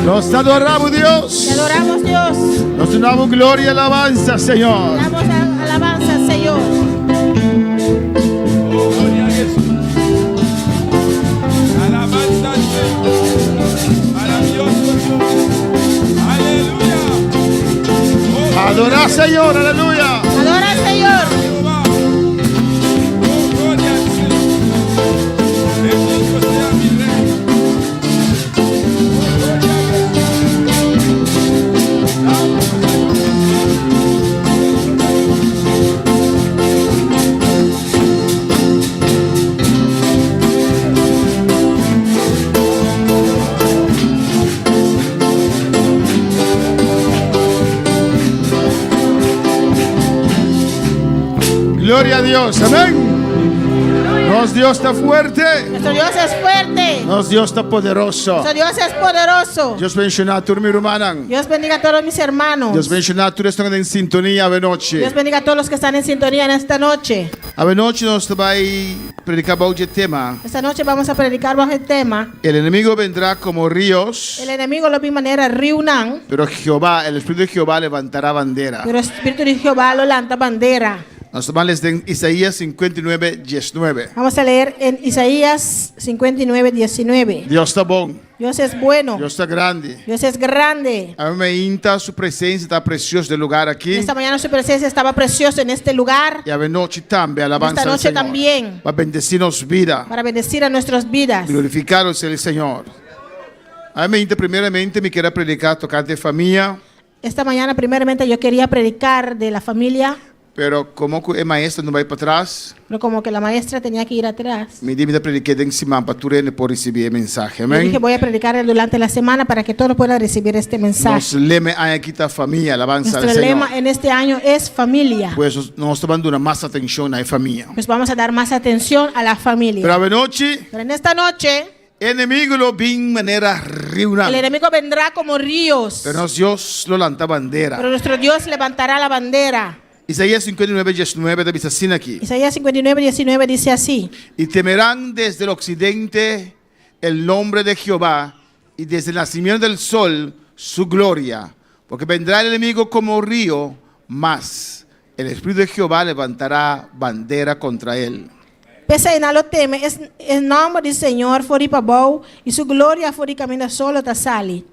Los adoramos, Dios. Te adoramos, Dios. Nos damos gloria y alabanza, Señor. Damos alabanza al Señor. Gloria a Jesús. Alabanza al Señor. Maravilloso Dios. Aleluya. Adora, Señor, aleluya. Adora al Señor. Jehová. Oh, gloria al Señor. Bendito sea mi Rey. Oh, gloria Gloria a Dios, amén. Nos Dios está fuerte. Nuestro Dios es fuerte. Nos Dios está poderoso. Nuestro Dios es poderoso. Dios bendiga a tu hermano. Dios bendiga a todos mis hermanos. Dios bendiga a todos los que están en sintonía esta noche. Dios bendiga a todos los que están en sintonía en esta noche. Esta noche nos va a predicar bajo el tema. Esta noche vamos a predicar bajo el tema. El enemigo vendrá como ríos, El enemigo lo vi manera riunan, pero Jehová, el Espíritu de Jehová levantará bandera. pero el Espíritu de Jehová lo lanta bandera. Nos tomamos en Isaías 59, 19. Vamos a leer en Isaías 59, 19. Dios está bueno, Dios es bueno. Dios está grande. Dios es grande. A mí me inta su presencia, está precioso del lugar aquí. Esta mañana su presencia estaba preciosa en este lugar. Y a noche también, alabanza Esta al noche Señor. también. Va a bendecirnos vida, Para bendecir a nuestras vidas. glorificaros el Señor. A mí me inta primeramente, me quiero predicar, tocar de familia, Esta mañana primeramente yo quería predicar de la familia, pero como el maestro no va a ir para atrás, pero como que la maestra tenía que ir atrás. me dime de predicar en encima para tú por recibir el mensaje. Yo dije Amén. voy a predicar durante la semana para que todos puedan recibir este mensaje. Nos leme aquí esta familia, alabanza al Nuestro Señor. lema en este año es familia. Pues nos estamos dando más atención a la familia. Pues vamos a dar más atención a la familia. Pero a noche, Pero en esta noche el enemigo lo vi en manera el riunal. enemigo vendrá como ríos, Pero Dios lo lanta pero bandera. nuestro Dios levantará la bandera. Isaías 59, 19 de así aquí. Isaías 59, 19 dice así: Y temerán desde el occidente el nombre de Jehová, y desde el nacimiento del sol su gloria. Porque vendrá el enemigo como río, mas el Espíritu de Jehová levantará bandera contra él. Pese a lo teme, es el nombre del Señor fori pabou y su gloria fori camina solo tasali.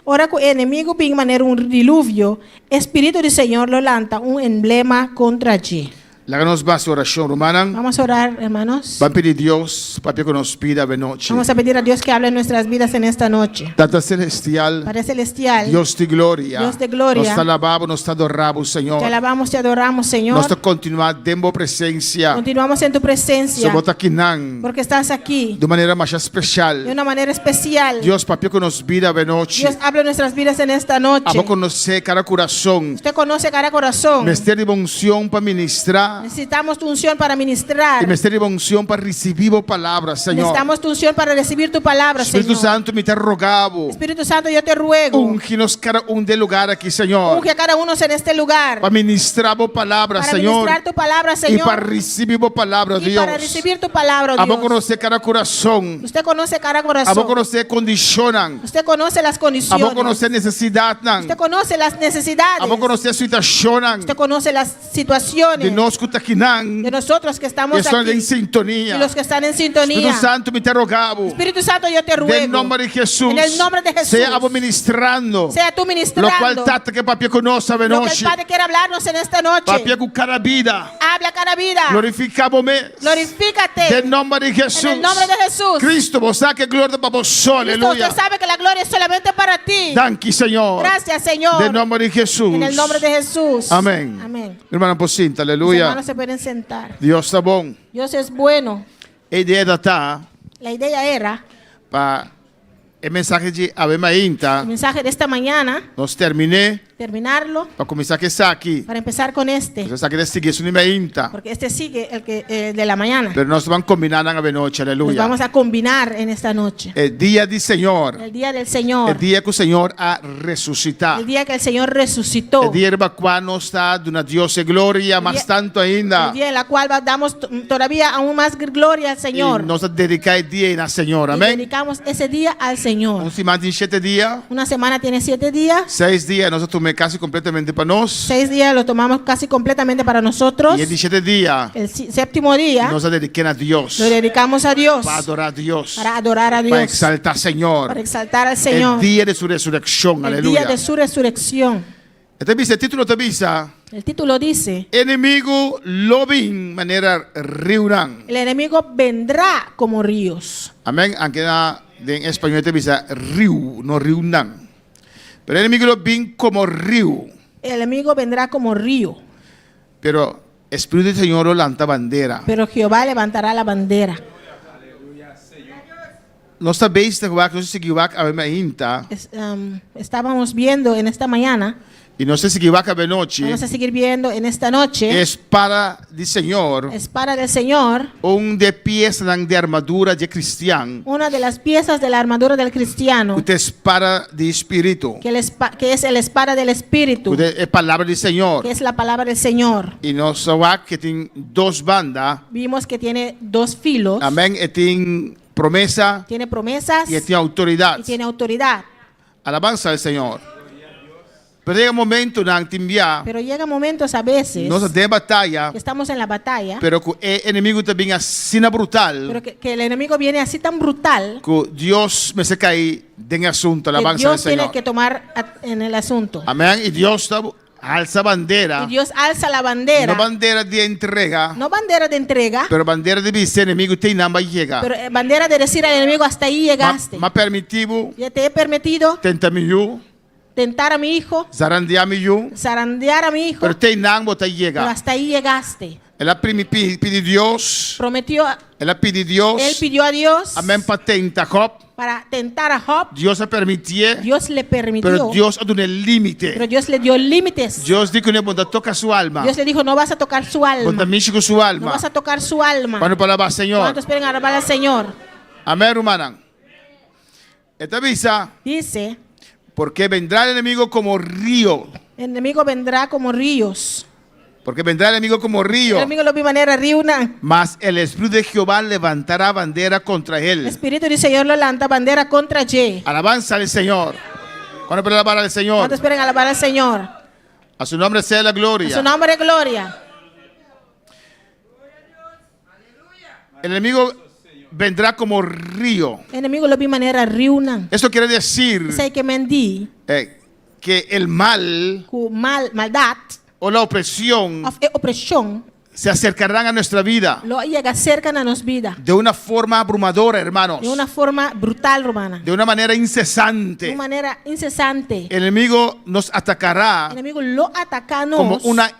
Ora que el enemigo vem manera un diluvio, Espíritu del Señor lo lanta un emblema contra allí. Láganos más oración, romana. Vamos a orar, hermanos. Va a pedir Dios, papi, que nos pida de noche. Vamos a pedir a Dios que hable en nuestras vidas en esta noche. Tata celestial, Padre celestial, Dios de gloria. Dios de gloria. Nos alabamos, nos adoramos, Señor. te alabamos, te adoramos, Señor. Nos continuar dando presencia. Continuamos en tu presencia, Somos aquí nan, porque estás aquí de manera más especial. de una manera especial. Dios, papi, que nos vida de noche. Dios habla en nuestras vidas en esta noche. Vamos a conocer cada corazón. Usted conoce cada corazón. Misterio de unción para ministrar. Necesitamos tu unción para ministrar. Y necesitamos unción para recibir palabras, Señor. Necesitamos tu unción para recibir tu palabra, Espíritu Señor. Santo, me te rogabo. Espíritu Santo, yo te ruego. Unge-nos cada de lugar aquí, Señor. Unge a cada uno en este lugar. Para ministrar palabras, Para Señor. ministrar tu palabra, Y Señor. para recibir palabras, Y Dios. para recibir tu palabra, Vamos a Dios. conocer cada corazón. Usted conoce cada Vamos a corazón. conocer condiciones. Usted conoce las condiciones. Vamos a conocer necesidades. Usted conoce las necesidades. Vamos a conocer situaciones. Usted conoce las situaciones De nós que está aqui, de nosotros que estamos que estão aquí em sintonia. y los que están en sintonía. Espírito Santo, me te rogabo. Espíritu Santo, yo te ruego. En nombre de Jesús. En el nombre de Jesús. Sea ministrando. Sea tú ministrando. Lo cual trata que papi conosca a Lo que el noche. Padre quiere hablarnos en esta noche. Papi com cada vida. Habla cada vida. Glorificamos-me. Glorifícate. En nombre de Jesús. En el nombre de Jesús. Cristo, vos sabes que glória para vos. Cristo, Aleluya. usted sabe que la gloria es solamente para ti. Danke, Señor. Gracias, Señor. En nombre de Jesús. En el nombre de Jesús. Amén. Amén. Hermano, por cinta, Los aleluya. hermanos se pueden sentar. Dios está bom. Dios es bueno. A ideia da tá La idea era, para o mensaje de Ave Maria. el mensaje de esta mañana, Nós terminei terminarlo para começar que está aqui. para empezar con este. Você sabe que seguir isso no Maria. Porque este sigue el de la mañana. Pero nós vamos combinar na noite, Nos aleluia. vamos a combinar en esta noche. O dia do Senhor. El día del O Señor. dia que o Senhor a ressuscitar. El día que el Señor resucitó. O dia para qual nós está dando Deus e glória, mas tanto ainda. El día en la cual damos todavía aún más gloria al E Señor. nós dedicar o dia na Senhor, Y amém? dedicamos ese día al Señor. Semana de 7 dias. Una semana tiene 7 días. 6 dias nós tomamos casi completamente para nós. 6 días lo tomamos casi completamente para nosotros. E de 7 dias El séptimo día nós dedicamos a Deus. lo dedicamos a Dios. Para adorar a Deus. Para adorar a Para Dios. exaltar Senhor. Para exaltar al El Señor. día de su resurrección, El aleluya. día de su resurrección. Este dice, el título te avisa, El título dice: enemigo lo vin manera riurán. el enemigo vendrá como ríos. Amén. Aunque en español te avisa riu, no riunán. Pero el enemigo lo vin como río. El enemigo vendrá como río. Pero Espíritu del Señor lo lanta bandera. Pero Jehová levantará la bandera. No sabéis de Jehová que no se seguirá a ver inta. Estábamos viendo en esta mañana. Y no se seguirá a ver noche. Vamos a seguir viendo en esta noche. Espada del Señor. Espada del Señor. Un de piezas de armadura de cristiano. Una de las piezas de la armadura del cristiano. Que es espada de espíritu. Que es el espada del espíritu. Que es palabra del Señor. Que es la palabra del Señor. Y nos sabemos que tiene dos bandas. Vimos que tiene dos filos. Amén. Y tiene promesa. Tiene promesas. Y tiene autoridad. Y tiene autoridad. Alabanza al Señor. Pero llega un momento Pero llega momentos a veces nos de batalla, que estamos en la batalla, pero que el enemigo también así brutal, pero que el enemigo viene así tan brutal que Dios me se cae en asunto, que alabanza al Dios tiene Señor. que tomar en el asunto. Amén. Y Dios alza bandera, Y Dios alza la bandera. no bandera de entrega, No bandera de entrega, pero bandera de decir enemigo te namba llega. pero bandera de decir al enemigo: hasta ahí llegaste. Ma permitivo, Ya te he permitido tentamiyu, tentar a mi hijo, zarandiamiyu, zarandear a mi hijo, pero te nambo te pero llega. hasta ahí llegaste. Ela pide Dios, Prometió, ela pide Dios, él pidió a Dios amén, para tentar Job. para tentar a Job. Dios ha permitido, Dios le permitió, pero Dios ha dado el límite. pero Dios le dio límites. Dios dijo que no toca su alma, Dios le dijo: no vas a tocar su alma. cuando con su No alma. vas a tocar su alma. Cuando palabra Señor. ¿Cuántos quieren alabar al Señor? Amén, hermana. Esta avisa, Dice: porque vendrá el enemigo como río. el enemigo vendrá como ríos. Porque vendrá el enemigo como El río. enemigo lo vi manera riuna. Mas el Espíritu de Jehová levantará bandera contra El él. Espíritu del Señor lo levanta bandera contra Ye. Alabanza al Señor. Cuando puede alabar al Señor. ¿Cuántos quieren alabar al Señor? A su nombre sea la A su gloria. nombre gloria. El enemigo vendrá como río. El enemigo lo vi manera riuna. Eso quiere decir Sei que mendí que el mal cu maldad o la opresión opresión se acercarán a nuestra vida lo llega cerca a nos vida de una forma abrumadora, hermanos. de una forma brutal, romana. De una manera De incesante. una manera incesante. El enemigo nos El atacará enemigo lo ataca a como nos una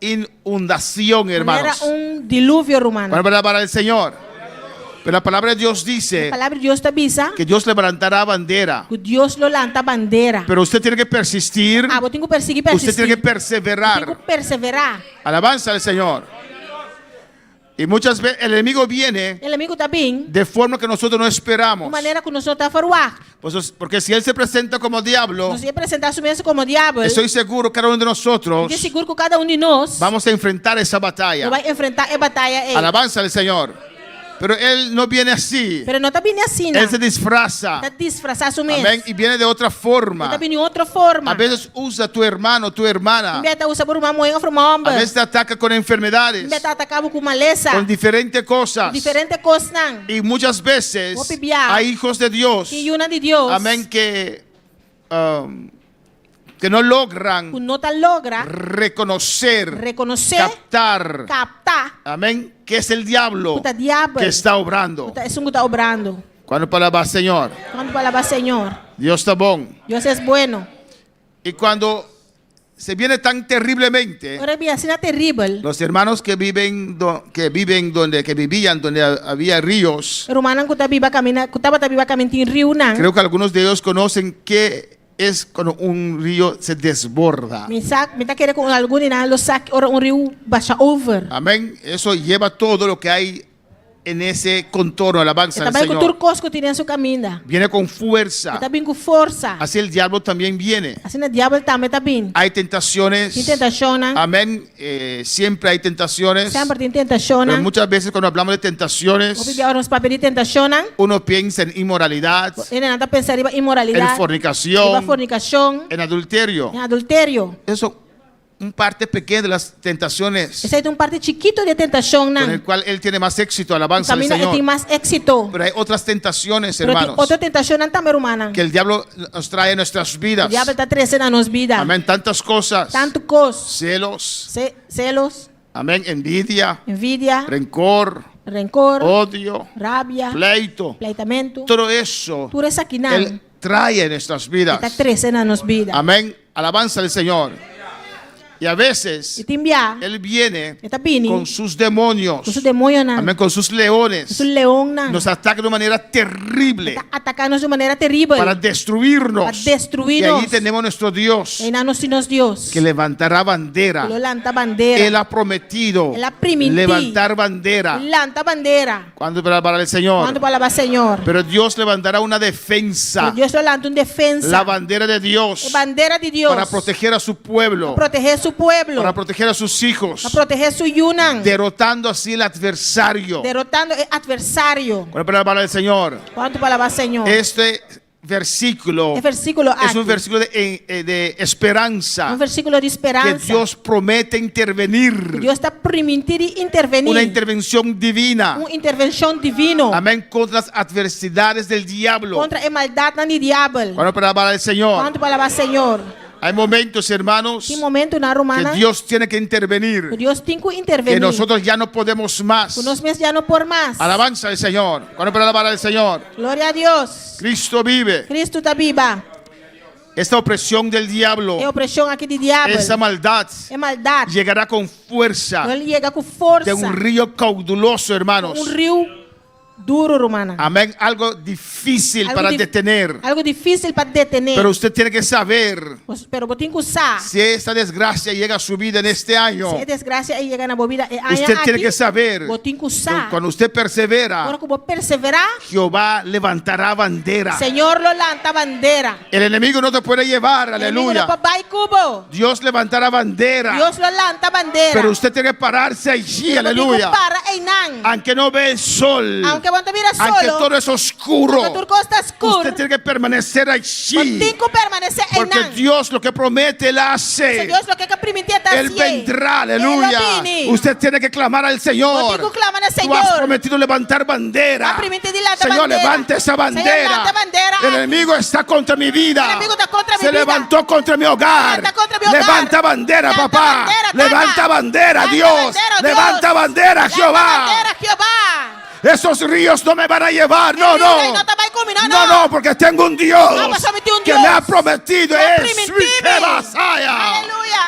inundación, de manera hermanos. un diluvio, romana. Para el Señor. Pero la palabra de Dios A dice palavra de Deus te avisa que Dios levantará bandera. que Deus levanta a bandeira. Pero usted tiene que persistir. Ah, eu tenho que perseguir, Usted tiene que persistir. Eu tenho perseverar. que perseverar. Alabanza al Señor. Y muchas veces el enemigo viene O inimigo está bem, de forma que nosotros no de esperamos. maneira que nós estamos a falar. Porque si él se presenta como diablo, Nós ia apresentar isso mesmo como diabo. estoy seguro que cada uno de nosotros Eu seguro que cada de nós vamos a enfrentar esa batalla. vai enfrentar a batalha aí. Alabanza al Señor. Pero él no viene así. Pero não está bem assim, não. Él se disfraza. Está disfarçado mesmo. Amén. Y viene de otra forma. Está bem de outra forma. A veces usa tu hermano, tu hermana. Em vez de usar por uma mulher ou por uma A homem. veces te ataca con enfermedades, Em vez de atacar com maleza. con diferentes cosas. Diferentes coisas, não. Y muchas veces Vou pibiar. hay hijos de Dios, Que uma de Deus. amén, que no logran Que não te logra reconocer, reconhecer, captar, captar. amén, que es el diablo Puta diabo. que está obrando. É isso que está obrando. Cuando palabra Señor, Quando palavra Senhor, Dios está bon. Deus é bueno. Y cuando se viene tan terriblemente, Ora bem, assim é terrível. los hermanos que vivían donde había ríos, Romana que estava viva caminhando em rio, não. creo que algunos de ellos conocen qué es cuando un río se desborda. Me está querendo com algum não, lo saque ora rio baixa over. Amén. Eso lleva todo lo que hay en ese contorno, alabanza al Também com Señor. turcos que tem seu caminho. Viene con fuerza. Está bem com força. Así el diablo también viene. Assim o diabo também está bem. Hay tentaciones. Tem tentação, não. Amén. Siempre hay tentaciones. Sempre tem tentação, Pero não. muchas veces cuando hablamos de O tentaciones, bebê ora nos papéis de tentação, não. uno piensa en inmoralidad, Ele não está pensando em imoralidade. en fornicación, Em fornicação, en adulterio. em adultério. Eso, un parte pequeña de las tentaciones Esse aí tem parte chiquito de tentação, con não. el cual él tiene más éxito, O alabanza al caminho ele tem Señor. mais êxito. Pero hay otras tentaciones, Pero tem hermanos, outra tentação não também, humana. que el diablo nos trae a nuestras O vidas. diabo está trazendo a nos vida. Amén. Tantas cosas. Tanto cos, Celos. celos, Amén. Envidia. envidia, Rencor. rencor, Odio. rabia, Pleito. pleitamento. Todo eso Tudo isso aqui não. él trae en nuestras vidas. Está trazendo a nos vida. Amén. Alabanza al Señor. Y a E veces te enviar, él viene está vindo con sus demonios. com seu demônio, não. Amén. Con sus Com leones. seu leão, não. Nos ataca de manera terrible Está atacando de maneira terrível. para destruirnos. Para Y destruirnos. ahí tenemos nuestro Dios E não nos nos Deus. que levantará bandera. Ele levanta bandeira. Él ha prometido Él ha prometido levantar bandera. Ele levanta bandeira. Cuando para el Señor. Quando palavra Senhor. Pero Dios levantará una defensa. Deus levanta uma defensa. La bandera de Dios. É bandeira de Deus. Para proteger a su pueblo. Proteger su pueblo. Para proteger a sus hijos. Para proteger su Yunan. Derrotando así el adversario. Derrotando o adversário. Con la palabra del Señor. Quanto palavra Senhor. Este versículo É versículo es un aqui. versículo de esperanza. Um versículo de Que esperança. Dios promete intervenir. Deus está permitindo intervenir. Una intervención divina. Uma intervenção divina. Amén. Contra las adversidades del diablo. Contra a maldade do diabo. Con la palabra del Señor. Quanto palavra Senhor. Hay momentos, hermanos, Que momento na que romana. Dios tiene que intervenir. Deus tem que Que intervenir. nosotros ya no podemos más. Que nós mesmos já não por mais. Alabanza al Señor. Con la palabra del Señor. Glória a Deus. Cristo vive. Cristo está viva. Esta opresión del diablo, É opressão aqui de diabo. esa maldad, É maldade. llegará con fuerza Ele chega com força. de un río cauduloso, hermanos. Um rio duro, romana. Amén. Algo difícil Algo para dif- detener. Algo difícil para detener. Pero usted tiene que saber Pero vou ter que usar. si esta desgracia llega a su vida en este año. Se é desgraça aí chega na bobida, Usted tiene que saber, vou ter que usar. cuando usted persevera, Agora que vou perseverar, Jehová levantará bandera. Senhor lo levanta bandeira. El enemigo no te puede llevar, aleluya. Papai cubo. Dios levantará bandera. Deus lo levanta bandeira. Pero usted tiene que pararse allí, aleluya. Para aí não. Aunque no ve el sol, Aunque quando mira aunque solo, todo es oscuro, aunque turco está escuro, usted tiene que permanecer vou allí. ter que permanecer aí Porque não. Dios lo que promete, Él Se hace. Deus lo que permitir está Él vendrá, aleluya. Usted tiene que clamar al Señor. Vou ter que clamar ao Tú has Senhor. prometido levantar bandera. Ha prometido levantar Señor, bandera. levante esa Señor, bandera. levanta bandera. El enemigo está contra mi vida. El enemigo está contra mi Se vida. levantó contra mi hogar. Levanta contra mi hogar. Levanta bandera, Levanta papá. bandera, papá. Levanta bandera, Levanta Dios. bandera, Dios. Levanta bandera, Levanta Jehová. bandera, Jehová. Esos ríos no me van a llevar. No, Esse no. rio não tá mais combinando, No, no, porque tengo un Dios No, mas somente un que Dios. me ha prometido Me ha eso. prometido. ¡Qué vasalla! Aleluia.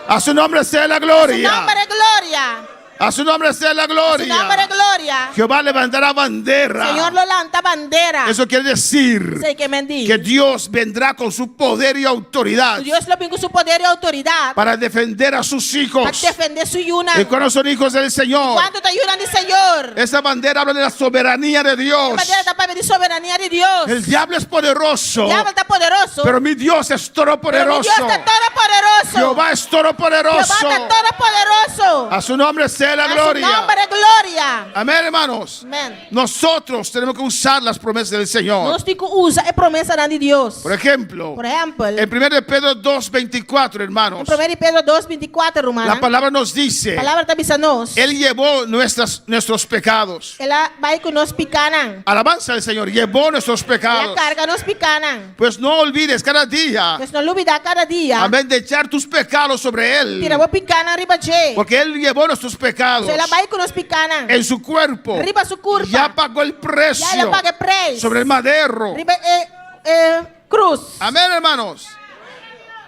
A su nombre sea la Su gloria. nombre é glória. A su nombre sea la Su nombre gloria. gloria. Jehová levantará bandera. Señor lo levanta bandera. Eso quiere decir Sei que mendiga. que Dios vendrá con su poder y autoridad Dios lo vem com seu poder e autoridade para defender a sus para hijos. defender sua Yuna. Y cuando son hijos del Señor, Quando tá Yuna de Senhor. esa bandera habla de la soberanía de Dios. A bandeira tá para de soberania de Deus. El diablo es poderoso, O diabo tá poderoso. pero mi Dios es Pero mi todopoderoso. Deus tá todo poderoso. Jehová es todopoderoso. Jehová tá todo poderoso. A su nombre sea la A su gloria. nombre gloria. Amén, hermanos. Amén. Nosotros tenemos que usar las promesas del Señor. Nós temos que usar a promessa de Deus. Por ejemplo, Por exemplo, en 1 de Pedro 2:24, hermanos, em 1 Pedro 2:24, la Romana, palabra nos dice, a palavra está avisando nós. Él llevó nuestros pecados. Ela vai com nós picanam. Alabanza al Señor, llevó nuestros Ela pecados. carga nós picanam. Pues no olvides cada día, Mas não olvidar cada dia. amén, de echar tus pecados sobre Él. Tira vou picanam riba de. Porque Él llevó nuestros pecados Ela vai com nós picanam. en su cuerpo. Riba su curva. Ya pagó el precio Já ela paga preço. sobre el madero. Riba cruz. Amén, hermanos.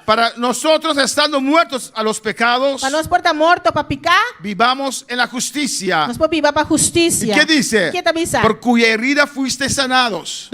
Para nosotros, estando muertos a los pecados, Para nós portar morto para picar, vivamos en la justicia. nós podemos viver para justiça. ¿Y qué dice? Que tá avisando? Por cuya herida fuiste sanados.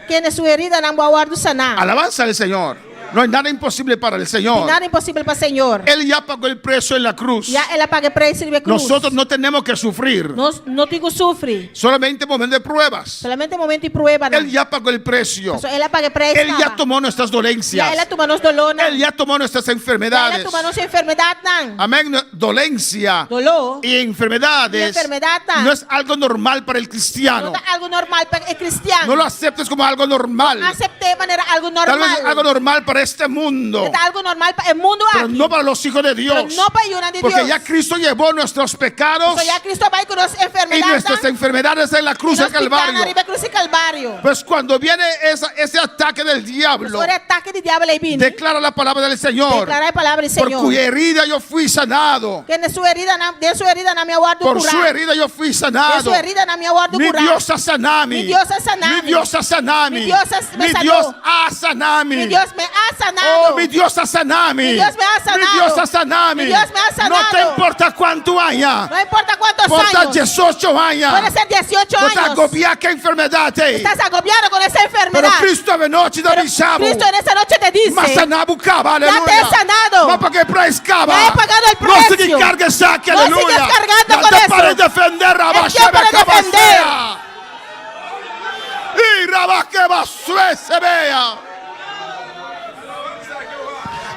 Quem é sua herida não vai guardar sanar. Alabanza al Señor. No hay nada imposible para el Señor. Nada impossível para o Senhor. Él ya pagó el precio en la cruz. Já ela paga preço e cruz. Nosotros no tenemos que sufrir. Nós não temos que sofrer. Solamente momento de pruebas. Solamente momento de prueba. Él ya pagó el precio. Ela paga preço. Él ya tomó nuestras Já dolencias. ela toma nos dolor. Él ya tomó nuestras Já ela enfermedades. toma nossa enfermidade. Não. Amén. Dolencia Dolor. y enfermedades enfermedad não. no es algo normal para el cristiano. Não é algo normal para o cristiano. No lo aceptes como algo normal. Acepte de maneira algo normal. Tal vez es algo normal para este mundo, É algo normal para o mundo pero aqui. no para los hijos de Pero Dios. não para a Yuna de Porque Deus. ya Cristo llevó nuestros pecados Porque já Cristo vai com nossas y enfermidades. nuestras enfermedades en la cruz del Calvario. Arriba cruz e Calvário. Pues cuando viene esse ataque del diablo, O ataque de diabo aí vindo. declara la palabra del Señor. Declarar a palavra do Por Senhor. cuya herida yo fui sanado. Que de sua herida na minha guarda Por su curar. herida yo fui De sanado. sua herida na minha guarda Mi curar. Dios a sanami. Mi Dios a sanami. Mi Dios a sanami. Mi Dios me Mi sanó. Dios a sanami. Mi Dios me ha sanado. Oh, mi Dios a sanami. Mi Dios me ha sanado. Mi Dios a sanami. Mi Dios me ha sanado. No te importa cuánto haya. Não importa quantos Importa anos. 18 años. Puede ser 18 No te anos. agobias que enfermedad te. Estás agobiado con esa Pero enfermedad. Cristo de noche te Pero avisaba. Cristo en esa noche te dice. Mas sanabu cava, Ya te aleluya. he sanado. Mas para que preço cava. Ya he pagado el No precio. sigue cargue saque, No aleluya. sigues cargando Ya con te eso. para defender, Rabá, Es tiempo de Shebe, Caba, defender. Sea. Y Rabá, que va, Sue, se vea.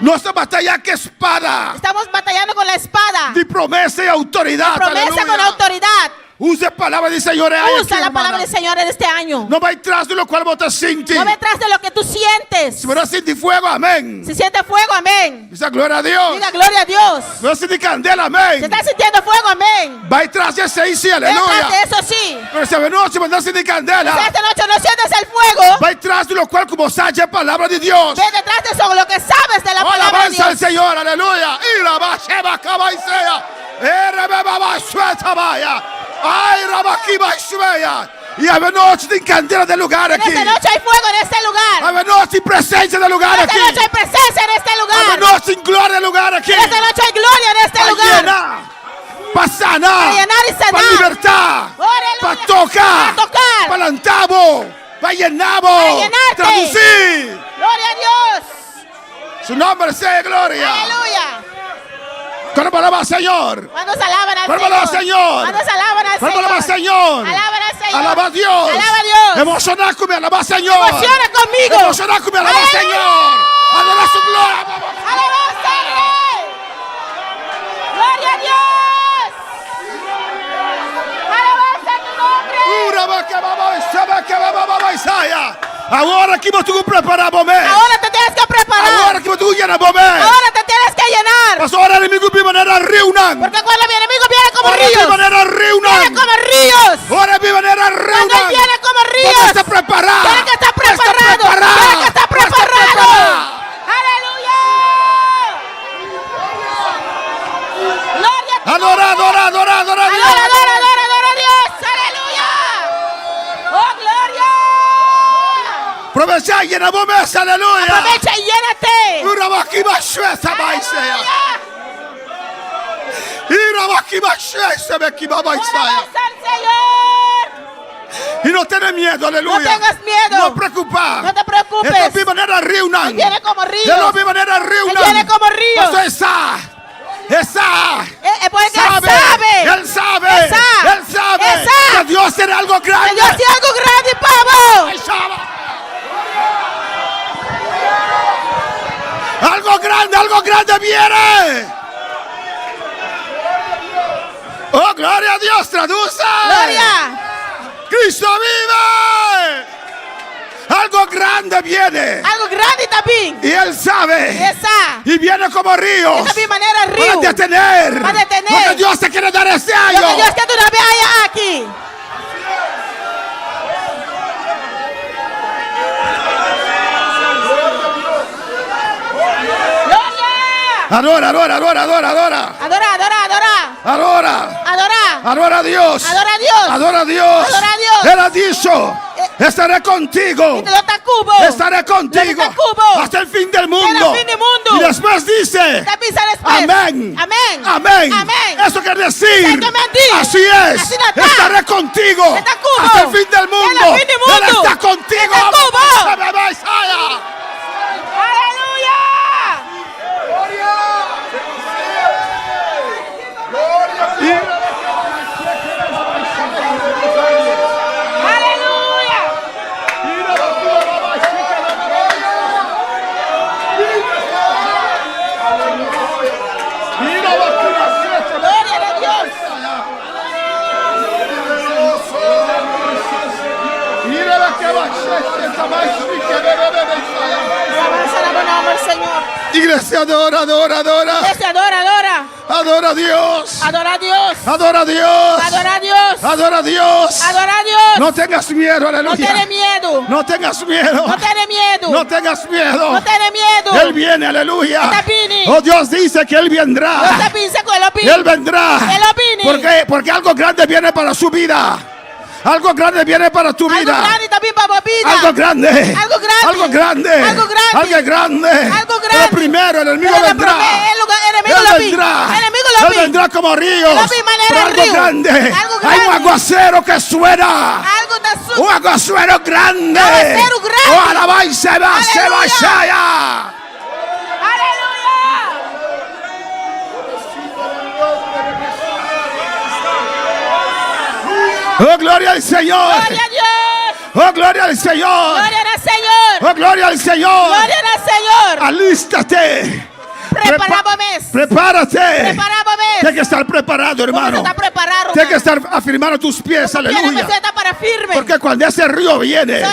Nuestra batalla que espada. Estamos batallando con la espada. De promesa y autoridad. Promesa aleluya. con autoridad. Use palabra de Señor. Usa la palabra del Señor en este año. No va detrás de lo cual vos te sientes. No detrás de lo que tú sientes. Si me sientes fuego, amén. Si siente fuego, amén. Dice gloria a Dios. Diga gloria a Dios. Me sientes candela, Si amén. estás sintiendo fuego, amén. Va detrás de ese sí, Detrás aleluya. de eso sí. Pero esta noche me estás sintiendo Si candela. esta noche no sientes el fuego, Va detrás de lo cual como sabe palabra de Dios. ve detrás de eso lo que sabes de la palabra de Alabanza al Dios. Señor, aleluya. Y la bacheva cabaisea. Rebeba sueta vaya. Ay, rabaquiba sueya. Y a noche de candela del lugar En aquí. esta noche hay fuego en este lugar. A noche presencia del lugar En aquí. esta noche hay presencia en este A lugar. noche gloria del lugar aquí. En esta noche hay gloria en este Para lugar. llenar, para sanar, Para llenar y sanar. para libertar, Aleluya. para tocar, Para tocar. para lantabo, para llenabo, Para llenarte. traducir. Gloria a Dios. Su nombre sea gloria. Aleluya. Cuando alaba Señor. Cuando se alaban al Cuando alaba Señor. Señor. Cuando se alaban al Cuando Señor. alaba Señor. Alaban al Señor. Alaba a Dios. Alaba a Dios. Emocionar con mi alaba Señor. Emociona conmigo. Emocionar con mi alaba Aleluya. Señor. Adora su gloria. Alabanza al Rey. Gloria a Dios. Alabanza a tu nombre. Agora que você preparar para mim. Ahora te tienes que preparar. Agora que você llena para mim. Ahora te tienes que llenar. Mas ahora o inimigo vive maneira reunião. Porque cuando mi enemigo viene como Ahora vive ríos. maneira reunião. Viene como ríos. Ahora vive maneira Cuando reunião. él viene como Você ríos. está preparado. Tiene que estar preparado. Tiene que estar preparado. Aleluya. Gloria a ti. Adora, adora, adora, adora. Adora, adora, adora, adora a Dios. Aleluya. Oh, gloria. Aprovecha y llena para mí. Aleluya. Aprovecha y llénate. Una vaquilla suelta, vai ser. Y no tengas miedo, aleluya. No tengas miedo. No preocupar. No te preocupes. Esta es mi manera río. Él viene como río. Esta es mi manera río. Él viene como río. Eso está. Porque Él sabe que Dios tiene algo grande. Que Dios tiene algo grande, pavo. Algo grande viene. Oh, gloria a Dios, traduce. Gloria. Cristo vive. Algo grande viene. Algo grande también. Y Él sabe. Y viene como río. Esa es mi manera río. Para detener. Para detener. Lo que Dios te quiere dar este año. Lo que Dios quiere una vez allá aquí. Adora. Adora a Dios. Adora a Dios. Adora a Dios. Adora a Dios. Él ha dicho, estaré contigo. Estaré contigo hasta el fin del mundo. Y después dice, amén. Eso quiere decir, así es. Estaré contigo hasta el fin del mundo. Él está contigo. Iglesia, adora. Iglesia, adora. Adora a Dios. Adora a Dios. Adora a Dios. Adora a Dios. Adora a Dios. Adora a Dios. No tengas miedo, aleluya. No tienes miedo. No tengas miedo. No tienes miedo. No tengas miedo. No tienes miedo. Él viene, aleluya. Está viene. Oh, Dios dice que Él vendrá. Él vendrá. Porque algo grande viene para su vida. Algo grande viene para tu vida. Algo grande también para mi vida. Algo grande. Algo grande. Algo grande. Algo grande. Algo grande. Algo grande. Pero primero el enemigo vendrá. Él vendrá como ríos. Pero algo grande. Hay un aguacero que suena. Un aguacero grande. Oh, alaba y se va allá. Oh, gloria al Señor. Gloria a Dios. Oh, gloria al Señor. Gloria al Señor. Oh, gloria al Señor. Gloria al Señor. Alístate. Prepárate. Tienes que estar preparado, hermano. Tienes que estar afirmando tus pies, aleluya. Porque cuando ese río viene,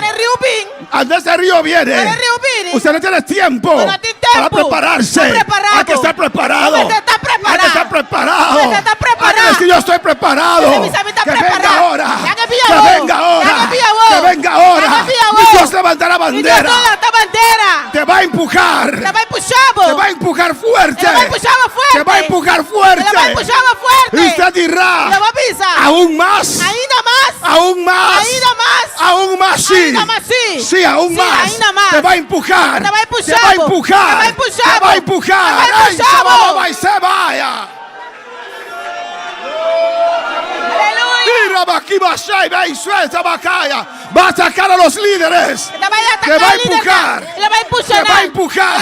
usted no tiene tiempo para prepararse. Hay que estar preparado. Hay que estar preparado. Hay que decir, yo estoy preparado. Que venga ahora. Que venga ahora. Que venga ahora. Y Dios levantará bandera. Te va a empujar. Te va a empujar fuerte. Te va a empujar fuerte. Y usted dirá, aún más. Aún más. Aún más, sí. Sí, aún más. Te va a empujar. Te va a empujar. Te va a empujar. ¡Ay, se vaya! Va a sacar a los líderes. Te va a empujar. Te va a empujar.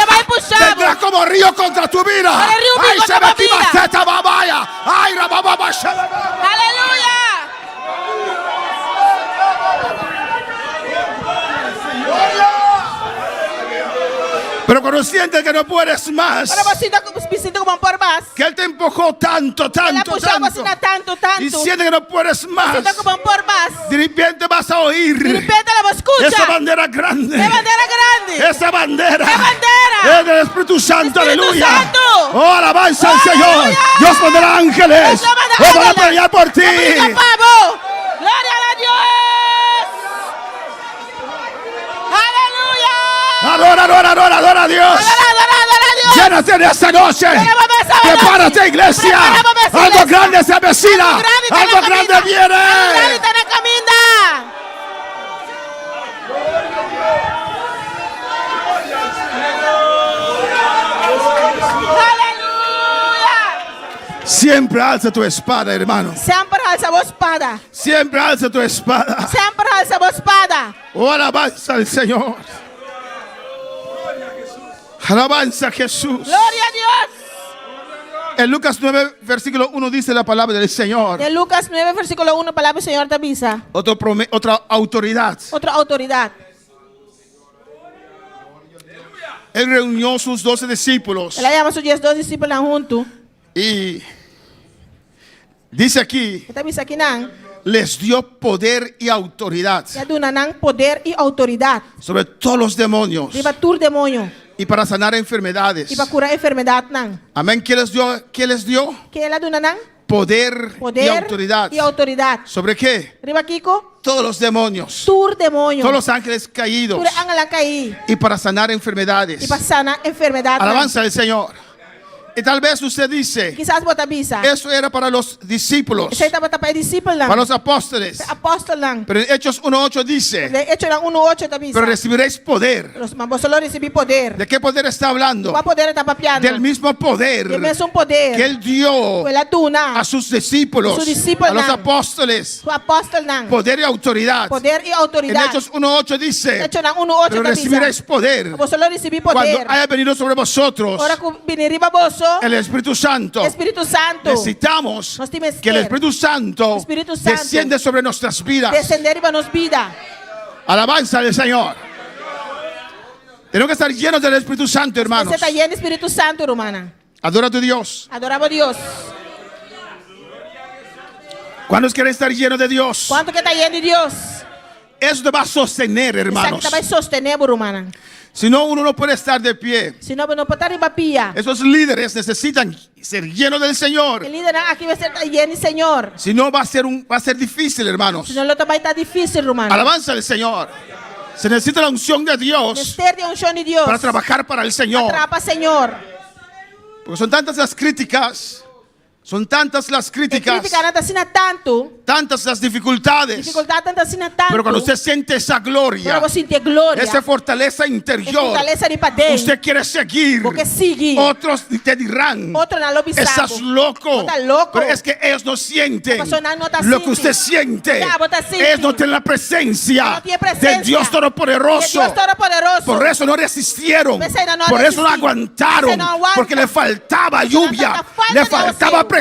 Vendrá como río contra tu vida. Ay, se va a babaya. Ay, aleluya. Pero cuando sientes que no puedes más, que Él te empujó tanto. Y sientes que no puedes más, de repente vas a oír esa bandera grande. Esa bandera es del Espíritu Santo, aleluya. Oh, alabanza al Señor. Dios pondrá ángeles. Van a pelear por ti. Gloria a Dios. Adora a Dios. Llénate de esta noche. Prepárate, iglesia. Algo grande se avecina. Algo grande viene. Siempre alza tu espada, hermano. Sempre alza a espada. Siempre alza tu espada. Sempre alza a espada. Oh, alabanza al Señor. Alabanza a Jesús. Gloria a Dios. En Lucas 9, versículo 1 dice la palabra del Señor. De Lucas 9, versículo 1, palabra del Señor te avisa. Otra autoridad. Otra autoridad. Él reunió sus 12 discípulos. Él llama a sus 10 discípulos juntos. Y dice aquí, Esta avisa aquí nan. les dio poder y autoridad Ya dunanan poder y autoridad. sobre todos los demonios Riba tur demonio. y para sanar enfermedades. Y para curar enfermedad nan. Amén. ¿Qué les dio? ¿Qué les dio? ¿Qué la dunanan? Poder, Poder y autoridad. y autoridad. ¿Sobre qué? Riba kiko. Todos los demonios. Tur demonio. Todos los ángeles caídos. Tur angala caí. Y para sanar enfermedades. Y para sana enfermedad. Alabanza al Señor. Y tal vez usted dice, Quizás vos avisa. eso era para los discípulos, Esa está para discípulos. para los apóstoles. Apóstol nan. Pero en Hechos 1:8 dice, De hecho eran 1:8 te avisa. pero recibiréis poder. Los vos solo recibí poder. ¿De qué poder está hablando? Va a poder estar papiando. Del mismo poder Que es un poder. que él dio Fue la tuna. a sus discípulos, Sus discípulos, a los nan. apóstoles, Su apóstol nan. poder y autoridad. Poder y En autoridad. Hechos 1:8 De dice, hecho eran 1:8 pero te avisa. recibiréis poder Vos solo recibí cuando poder. haya venido sobre vosotros Ahora viniriba boso. el Espíritu Santo. Espíritu Santo. Necesitamos Nos tienes que el Espíritu Santo Espíritu Santo desciende sobre nuestras vidas. Descender y nos vida. Alabanza del Señor. Tenemos que estar llenos del Espíritu Santo, hermanos. Ese está lleno de Espíritu Santo, hermana. Adora a tu Dios. Adoramos a Dios. ¿Cuántos quieren estar llenos de Dios? ¿Cuánto que está lleno de Dios? Eso te va a sostener, hermanos. Exacto, va a sostener, hermana. Si no, uno no puede estar de pie. Si no, no puede estar en papilla. Esos líderes necesitan ser llenos del Señor. El líder aquí va a ser lleno, Señor. Si no, va a ser difícil, hermanos. Si no, lo va a estar difícil, hermano. Alabanza del Señor. Se necesita la unción de Dios Mister de unción de Dios. para trabajar para el Señor. Atrapa, Señor. Porque son tantas las críticas. Son tantas las críticas. Crítica nada sina tanto. Tantas las dificultades. Dificultad tanta sina tanto. Pero cuando usted siente esa gloria, Pero vos siente gloria. esa fortaleza interior, fortaleza de padre. usted quiere seguir. Porque sigue. Otros te dirán, Otro no lo bisabo. estás loco. Estás loco. Pero es que ellos no sienten La persona no está lo que sintiendo. usted siente. Ya, vos estás Ellos no sintiendo. tienen la presencia, No tiene presencia. de Dios Todopoderoso. De Dios Todopoderoso. Por eso no resistieron. Ese no Por eso no resistí. aguantaron. Ese no aguanta. Porque le faltaba lluvia. tanta falta Le de faltaba oración. presencia.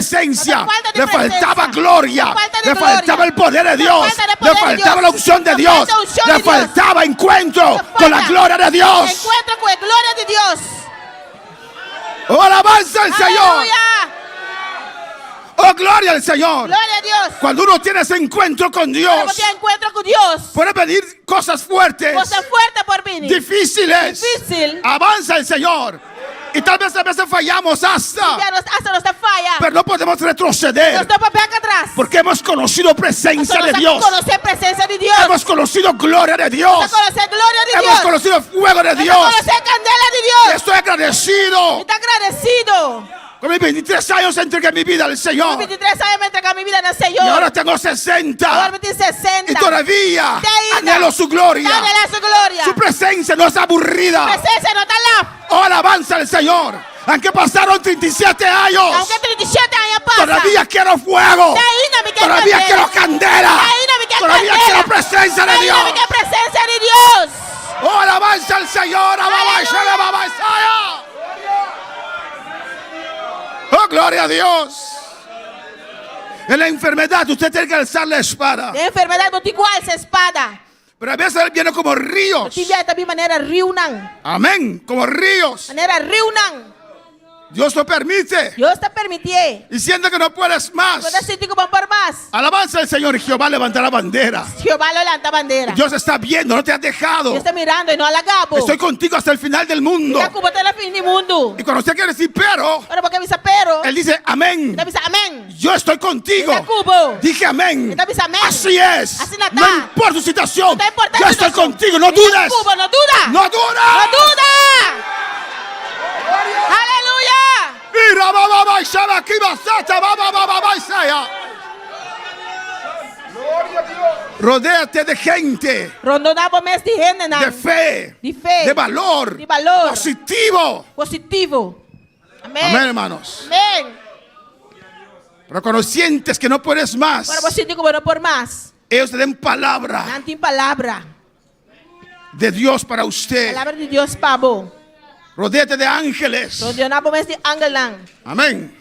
Tanta falta de Le faltaba presencia. gloria. Tanta falta de Le gloria. faltaba el poder de Tanta Dios. falta de Le poder de faltaba Dios. la unción de Tanta Dios. falta de unción Le de Dios. faltaba encuentro Tanta con la falta. gloria de Dios. Encuentra con la gloria de Dios. Oh, alabanza al Señor. Aleluya. Oh, gloria al Señor. Gloria a Dios. Cuando uno tiene ese encuentro con Dios, Cuando te encuentro con Dios. puede venir cosas fuertes, Cosa fuerte por mí. difíciles. Difícil. Avanza el Señor. Y tal vez a veces fallamos hasta, Ya hasta nos falla. pero no podemos retroceder. Nos topa acá atrás. Porque hemos conocido presencia de Dios. Conocer presencia de Dios. Hemos conocido gloria de Dios. Hemos conocer gloria de Hemos Dios. conocido fuego de Hemos Dios. conocer candela de Dios. Estoy agradecido. Está agradecido. Con mis 23 años entregué mi vida al Con Señor. 23 años me entregué mi vida en el Señor. Y ahora tengo 60. Ahora me tiene 60. Y todavía Te anhelo su gloria. Anhela su gloria. Su presencia no es aburrida. Presencia no está la. Oh, alabanza al Señor. Aunque pasaron 37 años. Aunque 37 años pasan. Todavía quiero fuego. Todavía quiero candela. Todavía quiero presencia de Dios. Todavía quiero presencia de Dios. Oh, alabanza al Señor. Alabanza. Oh, gloria a Dios. En la enfermedad usted tiene que alzar la espada. De enfermedad no te igual se espada. Pero a veces él viene como ríos. Tibia también manera riunan. Amén. Como ríos. Manera riunan. Dios lo permite. Dios te permitió. Y siente que no puedes más. Puedes sentir como por más. Alabanza al Señor y Jehová levantará bandera. Jehová lo levanta bandera. Dios está viendo, no te ha dejado. Dios está mirando y no halagabo. Estoy contigo hasta el final del mundo. Ya cubate la fin del mundo. Y cuando usted quiere decir pero, Ahora porque avisa pero. él dice amén. Él avisa amén. Yo estoy contigo. Está cubo. Dije amén. Él avisa amén. Así es. Así no está. No importa su situación. No importa Yo su estoy situación. contigo. No Está dudes. cubo, no duda. No dudes. No duda. Aleluya. Mira, baba, shaba, kiba, sata, baba, Isaiah. Rodéate de gente Rondonabo mes de gente de fe, De fe. de valor, De valor. positivo. Positivo. Amén. Amén, hermanos. Amén. Pero cuando sientes que no puedes más, Agora você digo bueno por mais. ellos te den palabra Não tem palavra. de Dios para usted. Palavra de Deus pabo. Rodéate de ángeles. Onde não pomos de ángel não. Amén.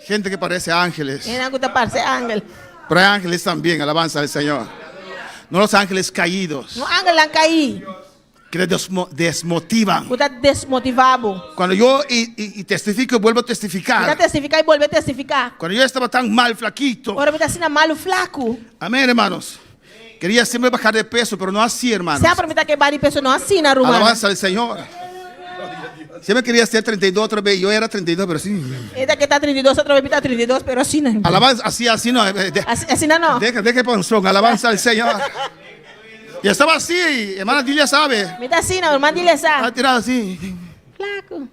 Gente que parece ángeles. E não gusta parece ángel. Pero hay ángeles también, alabanza al Señor. No los ángeles caídos No ángel não caí. que le desmotivan. Gusta desmotivado. Cuando yo y testifico y vuelvo a Gusta testificar. testificar e volver a testificar. Cuando yo estaba tan mal, flaquito. Agora me está assim malo flaco. Amén, hermanos. Quería siempre bajar de peso, pero no así, hermanos. Sempre me está quebrando e pessoa não assim na rumana. Alabanza al Señor. Siempre quería ser 32 otra vez. Yo era 32, pero sí. Esta que está 32, outra vez está 32, pero assim não. Alabanza, así no. Assim não. Deja panzón, alabanza al Señor. Y estaba así, hermana Dilia sabe. Me está assim, não, irmã dile Estaba essa. tirado así, Flaco.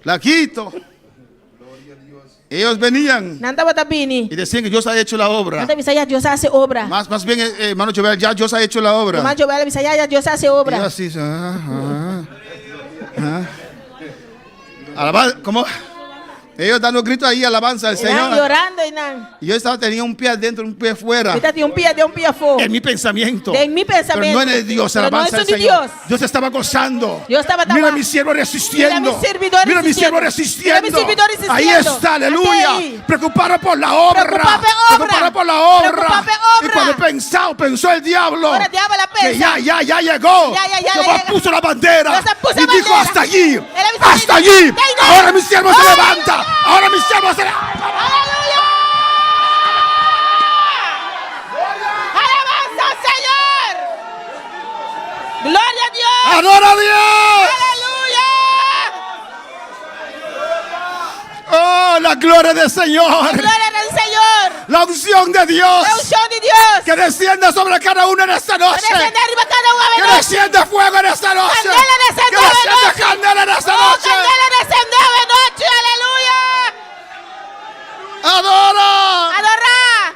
flaquito. Ellos venían Não estava tapini. y decían que Dios ha hecho la obra. Não te avisa, Deus hace obra. Más bien, hermano Jovel, ya Dios ha hecho la obra. Irmã Joel avisa, Deus hace Y yo obra. así, Alabanza, ¿cómo? Ellos dando gritos ahí, alabanza al Irán Señor. llorando y não. Y yo tenía un pie adentro, un pie fuera. Ahorita tiene un pie afuera. En mi pensamiento. En mi pensamiento. Pero no en el Dios, Pero no alabanza es al de Señor. Dios. Dios estaba gozando. Dios estaba Mira mi siervo resistiendo. Mira mi servidor Mira mi siervo resistiendo. resistiendo. Mira mi servidor resistiendo. Ahí está, aleluya. Hasta ahí. Preocupado por la obra. Preocupado por obra. Preocupado por la obra. Preocupado por Y obra. cuando pensó el diablo. Ahora el diablo la Que pensa. ya llegó. Ya Jehová llegó. puso la bandera. Dios puso Y la dijo bandera. hasta allí. Él avisó Hasta que- allí. que no. Ahora mi siervo se ¡Aleluya! levanta. Ahora mi siervo se levanta. ¡Aleluya! ¡Alabanza al Señor! ¡Gloria a Dios! Adora a Dios. ¡Aleluya! Oh, la gloria del Señor. ¡Gloria al Señor! La unción de Dios. ¡La unción de Dios! Que descienda sobre cada uno en esta noche. Desciende arriba cada uno Que de nosotros. descienda fuego en esta noche. Candela Que descendió de descienda noche. candela en esta ¡Oh, noche. candela descendió de noche! ¡Aleluya! Adora. ¡Adorar!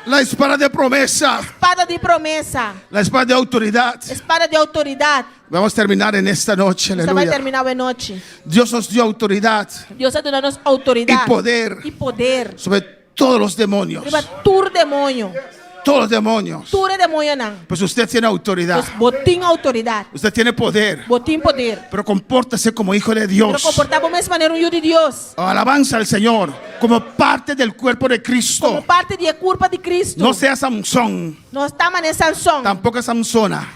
La espada de promesa. Espada de promesa. La espada de autoridad. Espada de autoridad. Vamos a terminar en esta noche. Você vai Aleluya. terminar de noche. Dios nos dio autoridad Deus está dando autoridade y poder e poder sobre todos los demonios. para todo demônio. Todos los demonios. Todo é demônio não. Pues usted tiene autoridad. Pues botín autoridade. Usted tiene poder. Botín poder. Pero compórtese como hijo de Pero Dios. comportar como essa maneira de Deus. Alabanza al Señor. Como parte del cuerpo de Como Cristo. parte da culpa de Cristo. No sea Samson. Não está em Sansão. Tampoco Samsona.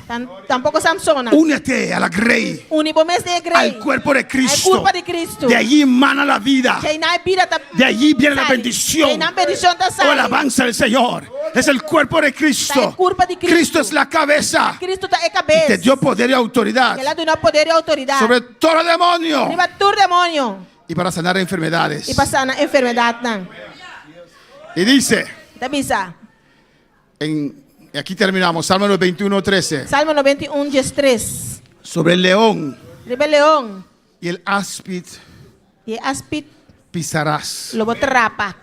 Tampouco Samsona. Únete a la grey. Unibomés de Grey. Al cuerpo de A Cristo. culpa de Cristo. De allí emana la vida. Que na vida tá. De allí viene la sale. bendición. Que na bendição tá Oh, saindo. alabanza al Señor. Es el cuerpo de Cristo. Es culpa de Cristo. Cristo es la cabeza. Cristo tá é Y te cabeça. dio poder y autoridad Ela deu poder e autoridade. sobre todo demonio. Arriba todo demônio. Y para sanar enfermedades. E passar na enfermidade não. Y dice, Tá bisa. y aquí terminamos, Salmo 21:13. Salmo 91, 3. Sobre el león Rebelião y el áspid e aspid pisarás lobo trapa.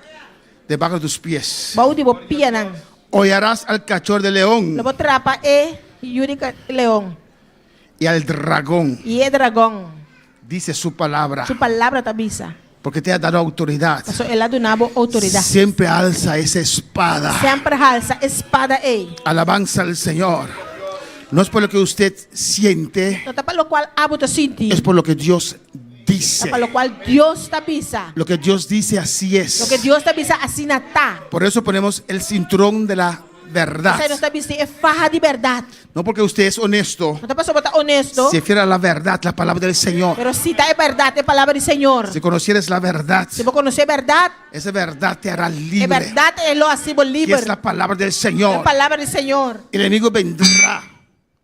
debajo de tus pies. Bau de bopia não. Hollarás al cachorro de león Lobo trapa e Yurica leão. y al dragón. E é dragão. Dice su palabra. Su palavra tá bisa. Porque te ha dado autoridad. Eso ela do nabo autoridade. Siempre alza esa espada. Sempre alça espada e. Alabanza al Señor. No es por lo que usted siente, Não tá para lo qual abo tá senti. es por lo que Dios Tá dice. para lo qual Deus tá bisa. Lo que Dios dice así Lo que es. Deus tá bisa assim na tá. Por eso ponemos el cinturón de la verdad. Você não tá bisa é farra de verdade. No porque usted es honesto, Não tá para só botar honesto. se fiera a la verdad, la palabra del Señor. Pero si tá é verdade, é palavra do Senhor. Si conocieres la verdad, Se você conhecer verdade, esa verdad te hará é libre. verdade é lo assim Que livre. es la palabra del É Señor. palavra do Senhor. El enemigo vendrá,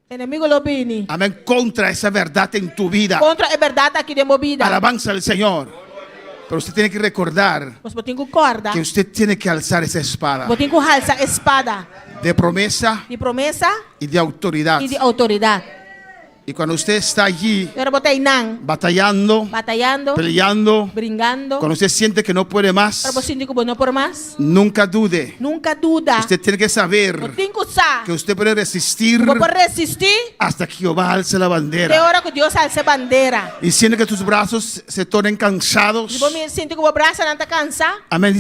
Inimigo lo vini. amén, contra esa verdad en tu vida. Contra é verdade aqui de movida. Alabanza al Señor. Pero usted tiene que recordar Você botinho com corda. que usted tiene que alzar esa espada Botinho com halsa espada de promesa de promessa y de autoridad. e de autoridade. Y cuando usted está allí Pero botei nang. batallando, Batallando. peleando, Brincando. cuando usted siente que no puede Pero más, vos sinto que vos no por más. nunca dude. Nunca duda. Usted tiene que saber Vos tem que usar. que usted puede resistir Vos por resistir. hasta que Jehová alce la De bandera. hora que Dios alce bandera. Y siente que tus brazos se tornen cansados. E vos me sinto que vos braço não tá cansa. Amén.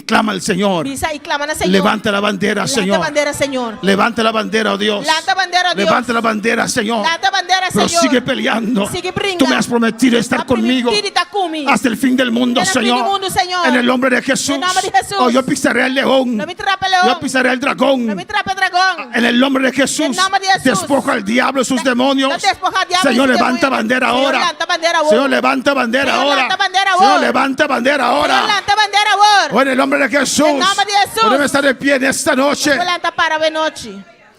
Clama al Señor. Bisa e clama na Senhor. Levanta la bandera, Levanta Señor. bandera, Senhor. Levanta la bandera, oh Dios. Levanta bandera, oh Dios. Levanta la bandera, Señor. Levanta bandera, Pero Senhor. sigue peleando. Sigue brincando. Tú me has prometido estar Tá conmigo permitido estar comigo. hasta el fin del mundo, Hasta el fin Señor. del mundo, Señor. En el nombre de Jesús. En el nombre de Jesús. Oh, yo pisaré el león. No me trape león. Yo pisaré el dragón. No me trape dragón. En el nombre de Jesús. En el nombre de Jesús. Despoja al diablo y sus demonios. No despoja al diablo y Señor, sus levanta demonios. bandera Señor, ahora. levanta bandera ahora. Señor, levanta bandera Señor, ahora. levanta bandera Señor, ahora. levanta bandera Señor, ahora. levanta bandera ahora. Oh, en el nombre de Jesús. En el nombre de Jesús. Podemos estar de pie en esta noche. Levanta para ver noche.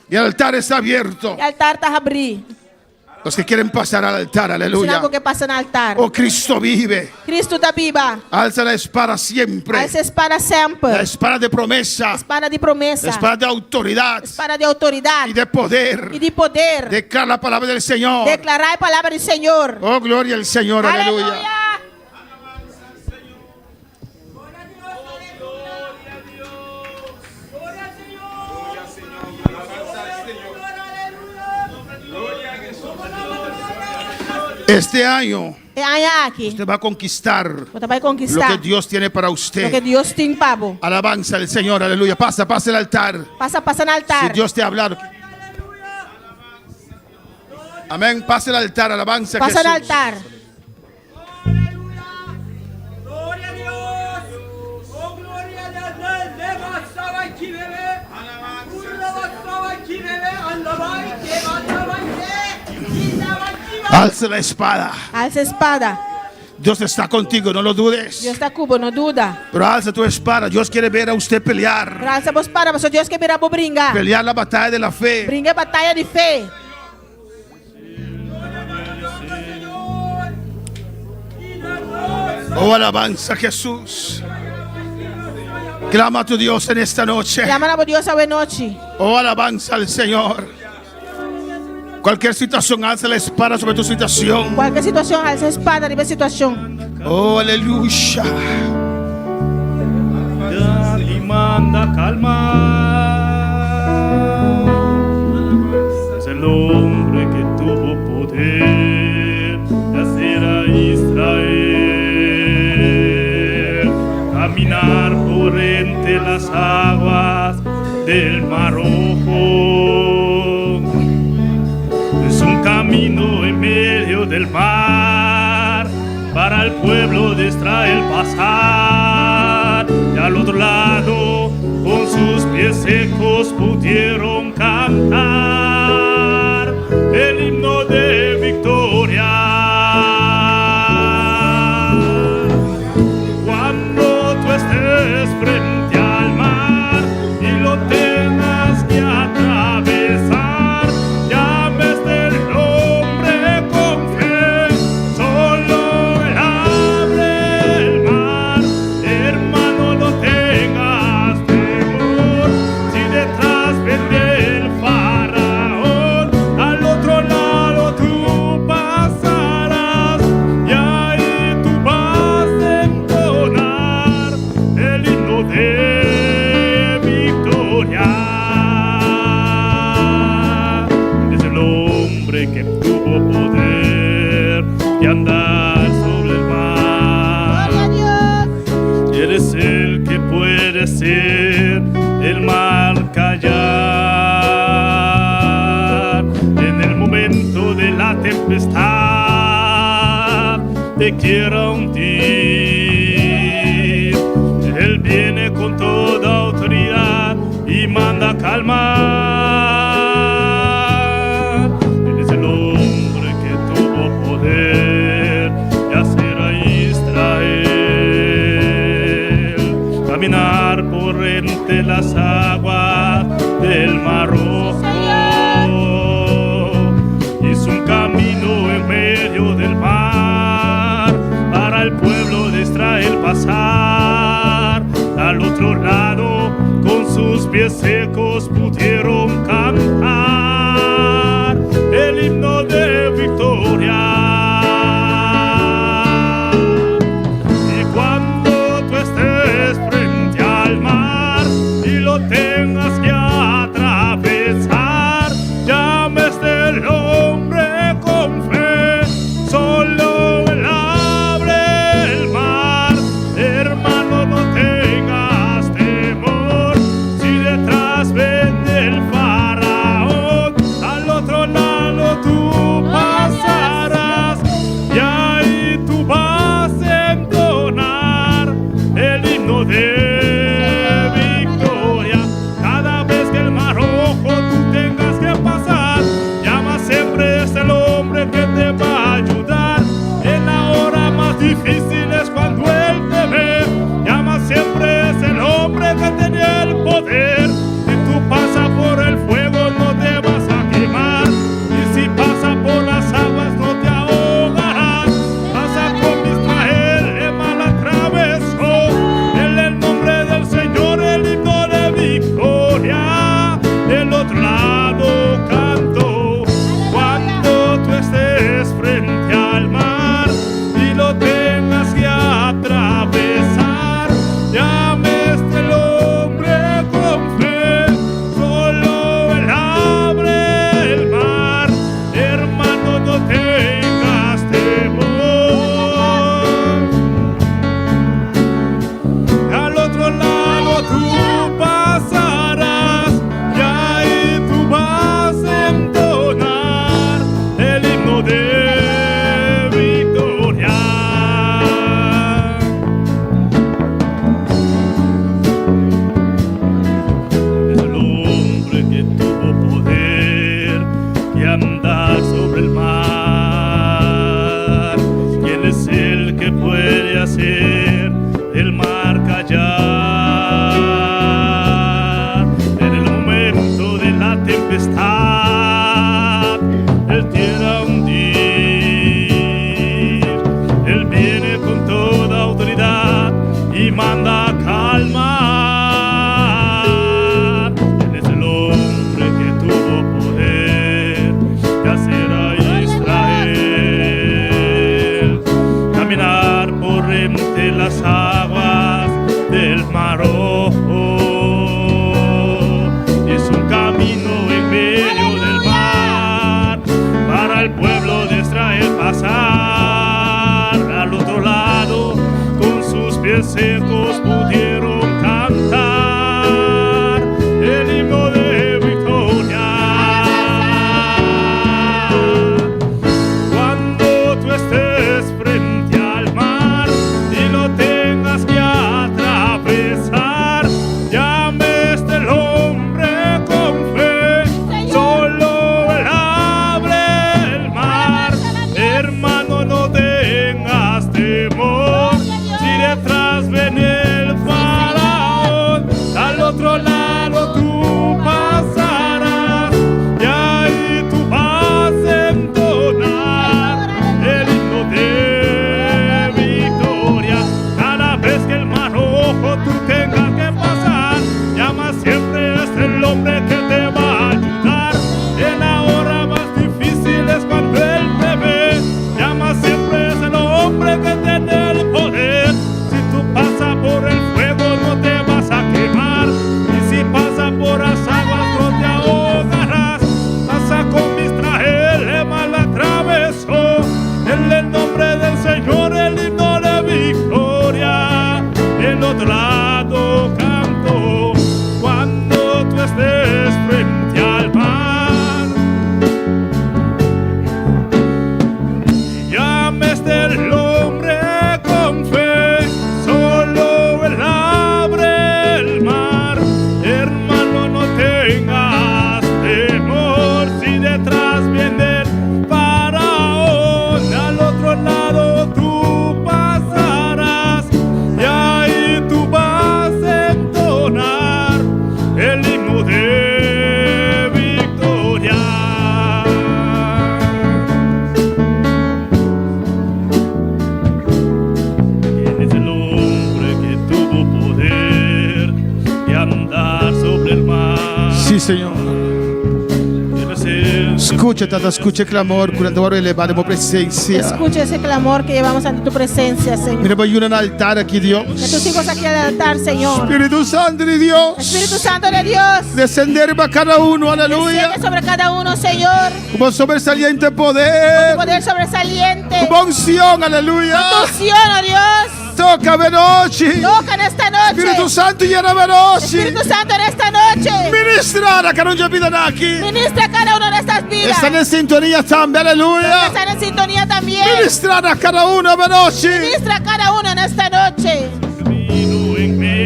Y el altar está abierto. E altar tá abrir. Los que quieren pasar al altar, Sinal aleluya. que passa no altar. Oh, Cristo vive. Cristo tá viva. Alza la espada siempre. Essa espada La sempre. espada de promesa. Espada de promessa. La espada de autoridad. Espada de autoridade. Y de poder. E de poder. Declara la palabra del Señor. Declarar a palavra do Senhor. Oh, gloria al Señor, aleluya. Aleluia. Este año E aí aqui. usted va a conquistar Você vai lo conquistar que Dios tiene para o que usted. Deus tem para você. Alabanza al Señor, aleluya. Pasa el altar. Passa no Si altar. Dios te ha hablado. Amén. Pasa el altar, alabanza a Passa no Jesús. altar. Gloria a Dios. Oh, gloria a Dios. Alza la espada. Alça a espada. Dios está contigo, no lo dudes. Deus está cubo, não duda. Pero alza tu espada. Dios quiere ver a usted pelear. Alça a espada, mas Deus quer virar para brincar. Pelear la batalla de la fe. Brinca a batalha de fé. Oh, alabanza a Jesús. Clama a tu Dios en esta noche. Clama a Deus essa noite. Oh, alabanza al Señor. Cualquier situación, alza la espada sobre tu situación. Qualquer situação, alça a espada de situação. Oh, aleluya. Y manda calma. Es el hombre que tuvo poder de hacer a Israel caminar por entre las aguas del Mar Rojo. Es un camino en medio del mar para el pueblo de Israel pasar. Y al otro lado, con sus pies secos pudieron cantar el himno de victoria. Cuando tú estés frente al mar y lo tengas que atravesar, llames del nombre con fe, solo Él abre el mar. Hermano, no tengas temor, si detrás vende el faraón, al otro lado tú pasarás y ahí tú vas a entonar el himno de victoria. Es el hombre que tuvo poder de andar sobre el mar. Glória a Deus. Eres el que puede ser el mar callar. En el momento de la tempestad te quiero hundir. Él viene con toda autoridad y manda calmar. Él es el hombre que tuvo poder de hacer a Israel caminar por entre las aguas del Mar Rojo. Hizo un camino en medio del mar para el pueblo de Israel pasar. Al otro lado, con sus pies secos pudieron cantar el himno de de victoria. Cada vez que el mar rojo tú tengas que pasar, llama siempre es el hombre que te va a ayudar. En la hora más difícil es cuando él te ve. Llama siempre es el hombre que tiene el poder. Si tú pasas por el fuego no te vas a quemar, y si pasas por las aguas no te ahogarás. Pasa con Israel, el mal atravesó. En el nombre del Señor el himno de victoria. Del otro lado canto cuando tú estés frente al mar y lo tengas que atravesar. Llames el hombre con fe, solo él abre el mar. Hermano, no tengas temor. Al otro lado tú pasarás y ahí tú vas a entonar el himno de victoria. Es el hombre que tuvo poder y andar sobre el mar. ¿Quién es el que puede hacer el mar callar? En el momento de la tempestad, él tierra hundir. Él viene con toda autoridad y manda a calmar. Él es el hombre que tuvo poder de hacer a Israel caminar por entre las aguas del mar rojo. Es un camino en medio del mar para el pueblo de Israel pasar. Al otro lado con sus pies secos pudieron cantar el himno de victoria. Cuando tú estés frente al mar y lo tengas que atravesar, llames del hombre con fe, solo él abre el mar. Hermano, no tengas temor, si detrás viene el faraón, al otro lado tú pasarás y ahí tú vas a entonar el himno de victoria. Cada vez que el mar rojo tú tengas que pasar, llama siempre es el hombre que te va a ayudar. En la hora más difícil es cuando él te ve. Llama siempre es el hombre que tiene el poder. Si tú pasas por el fuego no te vas a quemar, y si pasas por las aguas no te ahogarás. Pasa con Israel, el mal atravesó. En el nombre del Señor el himno de victoria. En otro lado canto cuando tú estés frente al mar. Llames del hombre con fe, solo él abre el mar. Hermano, no tengas temor, si detrás viene el faraón, al otro lado tú pasarás y ahí tú vas a entonar el himno de victoria. ¿Quién es el hombre que tuvo poder y andar sobre el mar? Sí, Señor. ¿Quién es el Escucha, tata, escucha el clamor, curador elevado por presencia. Escucha ese clamor que llevamos ante tu presencia, Señor. Mira, voy a un altar aquí, Dios. Que tus hijos aquí al altar, Señor. Espíritu Santo de Dios. Espíritu Santo de Dios. Descender para cada uno, aleluya. Desciende sobre cada uno, Señor. Como sobresaliente poder. Poder sobresaliente. Como unción, aleluya. Tu unción, oh Dios. Toca noche. Toca en esta noche. Espíritu Santo llena noche. Espíritu Santo en esta noche. Ministra a cada uno aquí. Ministra a cada uno de estas vidas. Están en sintonía también, aleluya. Están en sintonía también. Ministra a cada uno noche. Ministra a cada uno en esta noche. camino en medio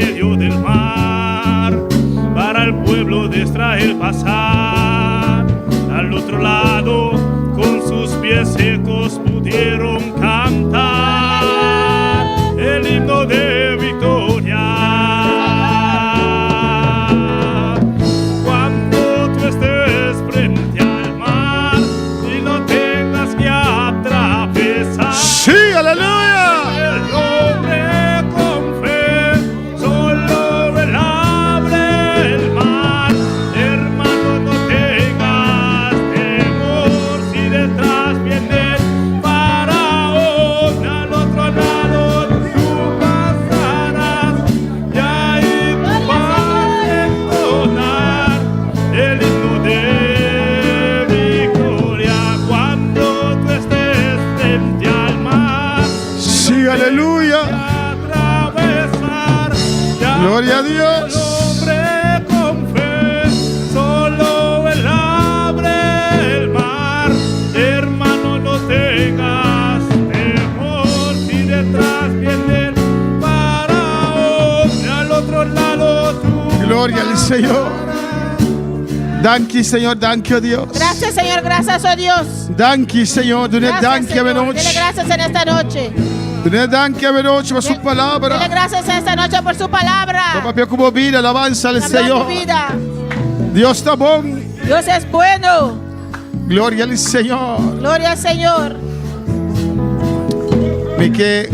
Gloria a Dios. Hombre con fe, solo Él abre el mar. Hermano, no tengas temor si detrás viene Faraón, al otro lado tú. Gloria al Señor. Thank you, Señor. Thank you, Dios. Gracias, Señor. Gracias, oh Dios. Thank you, Señor. Dile Gracias, thank you, Señor. noche. Dile gracias en esta noche. Dile thank you, noche por su Dile palabra. gracias en esta noche por su palabra. Papá, como vida, alabanza al Cambió Señor. mi vida. Dios está bon. Dios es bueno. Gloria al Señor. Gloria al Señor. Mi que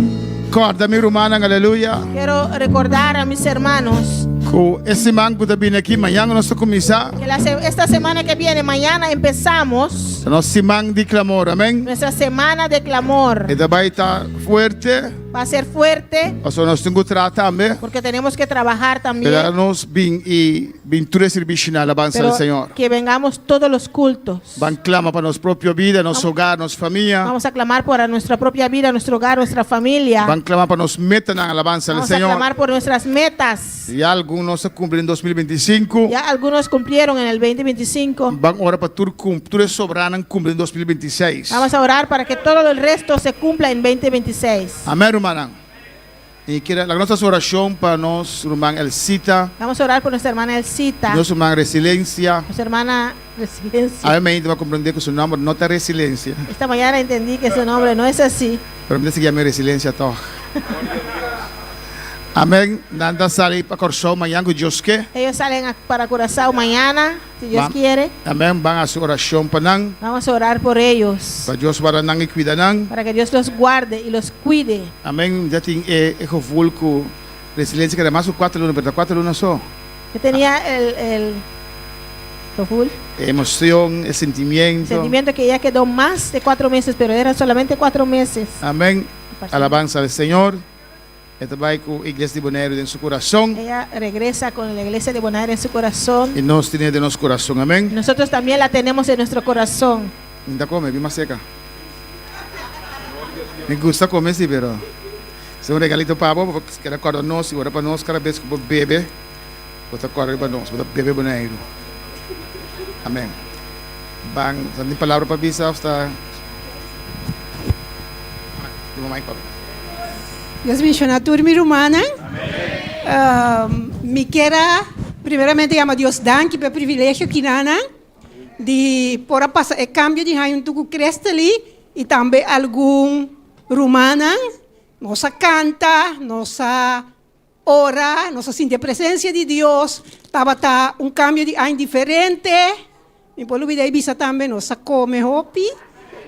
corda mi romana, aleluya. Quiero recordar a mis hermanos Que esse mango da vindo aqui amanhã nós vamos começar. que esta semana que viene, mañana empezamos Nosso semana de clamor, amém. nuestra semana de clamor. E daí está forte. Va a ser fuerte Nós temos que tratar também. porque tenemos que trabajar también. Para nós vir tudo serviço na alabança Pero do Senhor. que vengamos todos los cultos. Van clama para nossa própria vida, nosso hogar, nossa família. Vamos a clamar por nuestra propia vida, nuestro hogar, nuestra familia. Van clama para nos meter na alabança do Vamos a Senhor. clamar por nuestras metas. E alguns nós cumprimos em 2025. Ya algunos cumplieron en el 2025. Van orar para tudo sobrando cumprir em 2026. Vamos a orar para que todo el resto se cumpla en 2026. Amém, irmã. E que a nossa oração para nós, irmã Elcita, Vamos a orar por nuestra hermana Elcita, nossa irmã Resiliência. nuestra hermana Resiliencia. Amém, vai compreender que o seu nome não é resiliência. Esta mañana entendí que su nombre no es así. Pero me dice que é resiliência tá. Amém. Nanda sale para Corsão amanhã com Deus que. Ellos salen para Curazao mañana, si Dios quiere. Amém. Van a sua oração para nang. Vamos a orar por ellos, Para Deus para nang e cuidar nang. para que Dios los guarde y los cuide. Amém. Já tem gevoel com resiliência que era mais 4 lunas, pero 4 lunas só. Yo tenía el Roful, Emoção, sentimento. sentimiento que ya quedó más de 4 meses, pero eran solamente 4 meses. Amém. Alabança ao Senhor. Esta vai com a igreja de Bonaire em seu coração. Ella regresa con la iglesia de Bonaire en su corazón. E nós temos de nosso coração. Amém. Nosotros también la tenemos en nuestro corazón. Ainda come, bem mais seca. Me gusta comer, sim, pero se um regalito para vos, porque quer acordar nós, e ora para nós, cada vez que vou beber, vou acordar para nós, vou beber Bonaire. Amém. Bang, tem palavra para bisa, está. Mamãe, papai. Dios bendiga a tu mi hermana. Me quiera, primeramente, llamo a Dios danke pelo privilégio que nana de por passar o cambio de raio tu crestali e também algum romana, nossa canta, nossa ora, nossa sente a presença de Deus, tava cambio de ano diferente. Me pode olvidar bisa também nossa come hopi.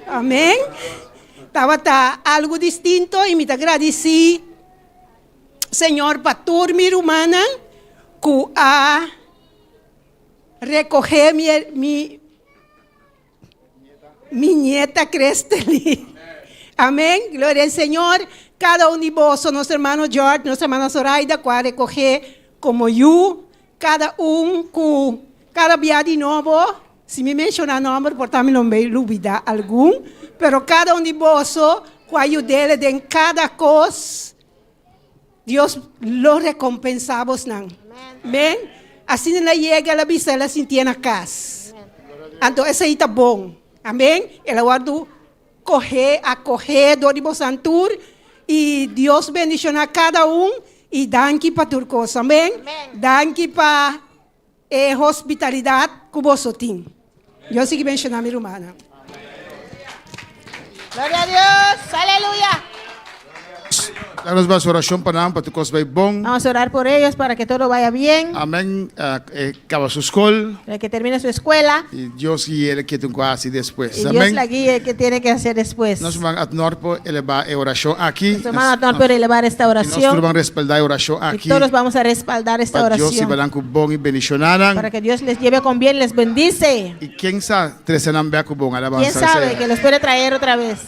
Amém. Estava algo distinto e me agradeci, Senhor, para toda minha irmã, que a recoger minha nieta Cresteli. Amém? Glória ao Senhor. Cada de vós, nosso irmão George, nossa irmã Zoraida, que a recoger como eu, cada com cada dia de novo. Se me mencionar nome, portanto, não me olvidar algum. Pero cada de vós, com a ajuda de cada coisa, Deus lo recompensamos. Amém? Assim ela chega, ela visa, ela sentia na casa. Então, essa aí está bom. Amém? Ela guarda acorrer, do santur, e Deus bendicionar cada e danke para tudo coisa. Amém? Danke para a hospitalidade que você tem. Deus siga bendicionar minha irmã. Gloria a Dios, aleluya. Nós vamos oração para nós, para que coisa vai bom. Vamos a orar por ellos para que todo vaya bien, Amém. Acaba sua escola. para que termine su escuela E Deus guie ele que tem quase depois. y Dios Amém. la guíe que tiene que hacer después. Nós vamos a Norpo elevar a oração aqui. Nuestro hermano Antonio puede elevar esta Nós oración vamos respaldar a oração y aqui. todos vamos a respaldar esta Para Deus se oración balanco bom e bendicionaram. para que Dios les lleve con bien, les bendice. E quem sabe, trezenam beco bom, ¿Quién alabança. sabe que los puede traer otra vez?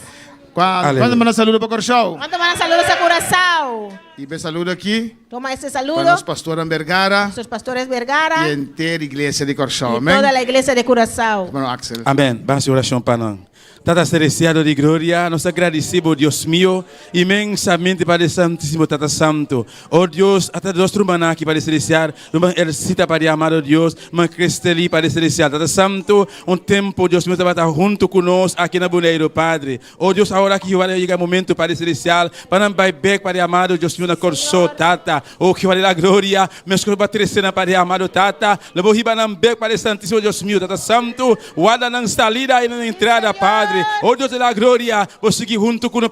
Quando manda saludo para Corsão? ¿Cuánto van a saludos a Curazao? E bem saludo aqui Toma este para saludo, nosso pastor Vergara nuestros pastores Vergara e inteira igreja de y Corsão. Amém. toda la iglesia de Curazao. Mano Axel. Amém. Baixe oração para nós. Tata Celestial de Gloria, nos agradecemos, Dios mío, inmensamente, Padre Santísimo, Tata Santo. Oh Dios, hasta nuestro maná aquí, Padre Celestial, nos ejercita, Padre amado Dios, nos cresteli, Padre Celestial. Tata Santo, un tiempo, Dios mío, va a estar junto con nosotros aquí en el Boneiro, Padre. Oh Dios, ahora que va a llegar el momento, Padre Celestial, para nos back, Padre amado, Dios mío, na corso, Tata. Oh, que vale la gloria, me escolho para crescer, Padre amado, Tata. Levou riba na back, Padre Santísimo, Dios mío, Tata Santo, guarda na salida e na entrada, Padre. Oh Deus da glória, você que junto com o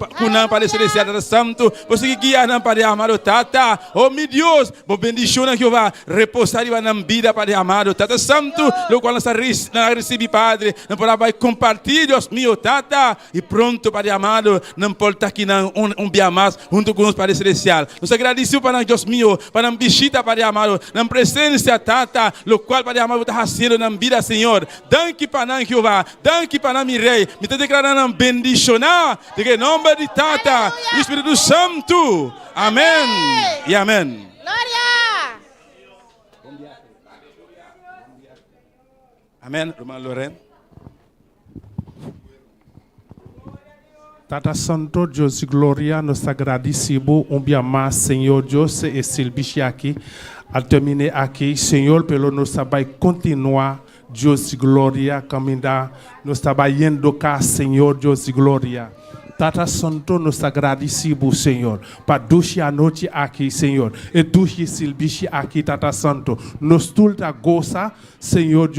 Padre Celestial, Tata Santo, você que guia na Padre amado, Tata. Oh meu Deus, vou bendicionar que eu vá repousar e na vida, Padre amado, Tata Santo, lo qual nós recebe, Padre, não vai compartilhar, Deus meu, Tata, e pronto, Padre amado, não pode estar aqui um dia mais junto com o Padre Celestial. Nós agradecemos para Deus meu, para a visita, Padre amado, na presença, Tata, lo qual, Padre amado, está fazendo na vida, Senhor. Danke para nós, Jeová, danke para nós, Rei. Me está declarando bendicionar, em nome de Tata, e Espírito Santo. Amém e amém. Glória! Amém, irmã Lorena. Tata Santo, Deus de glória, nós agradecemos dia mais, Senhor Deus, e serviço aqui, a terminar aqui, Senhor, pelo nós vai continuar, Deus de glória, caminhar, nós trabalhando cá, Senhor, Deus de glória. Tata Santo, nós agradecemos, Senhor, para duche a noite aqui, Senhor, e duche serviço aqui, Tata Santo, nós tudo goza, Senhor Deus.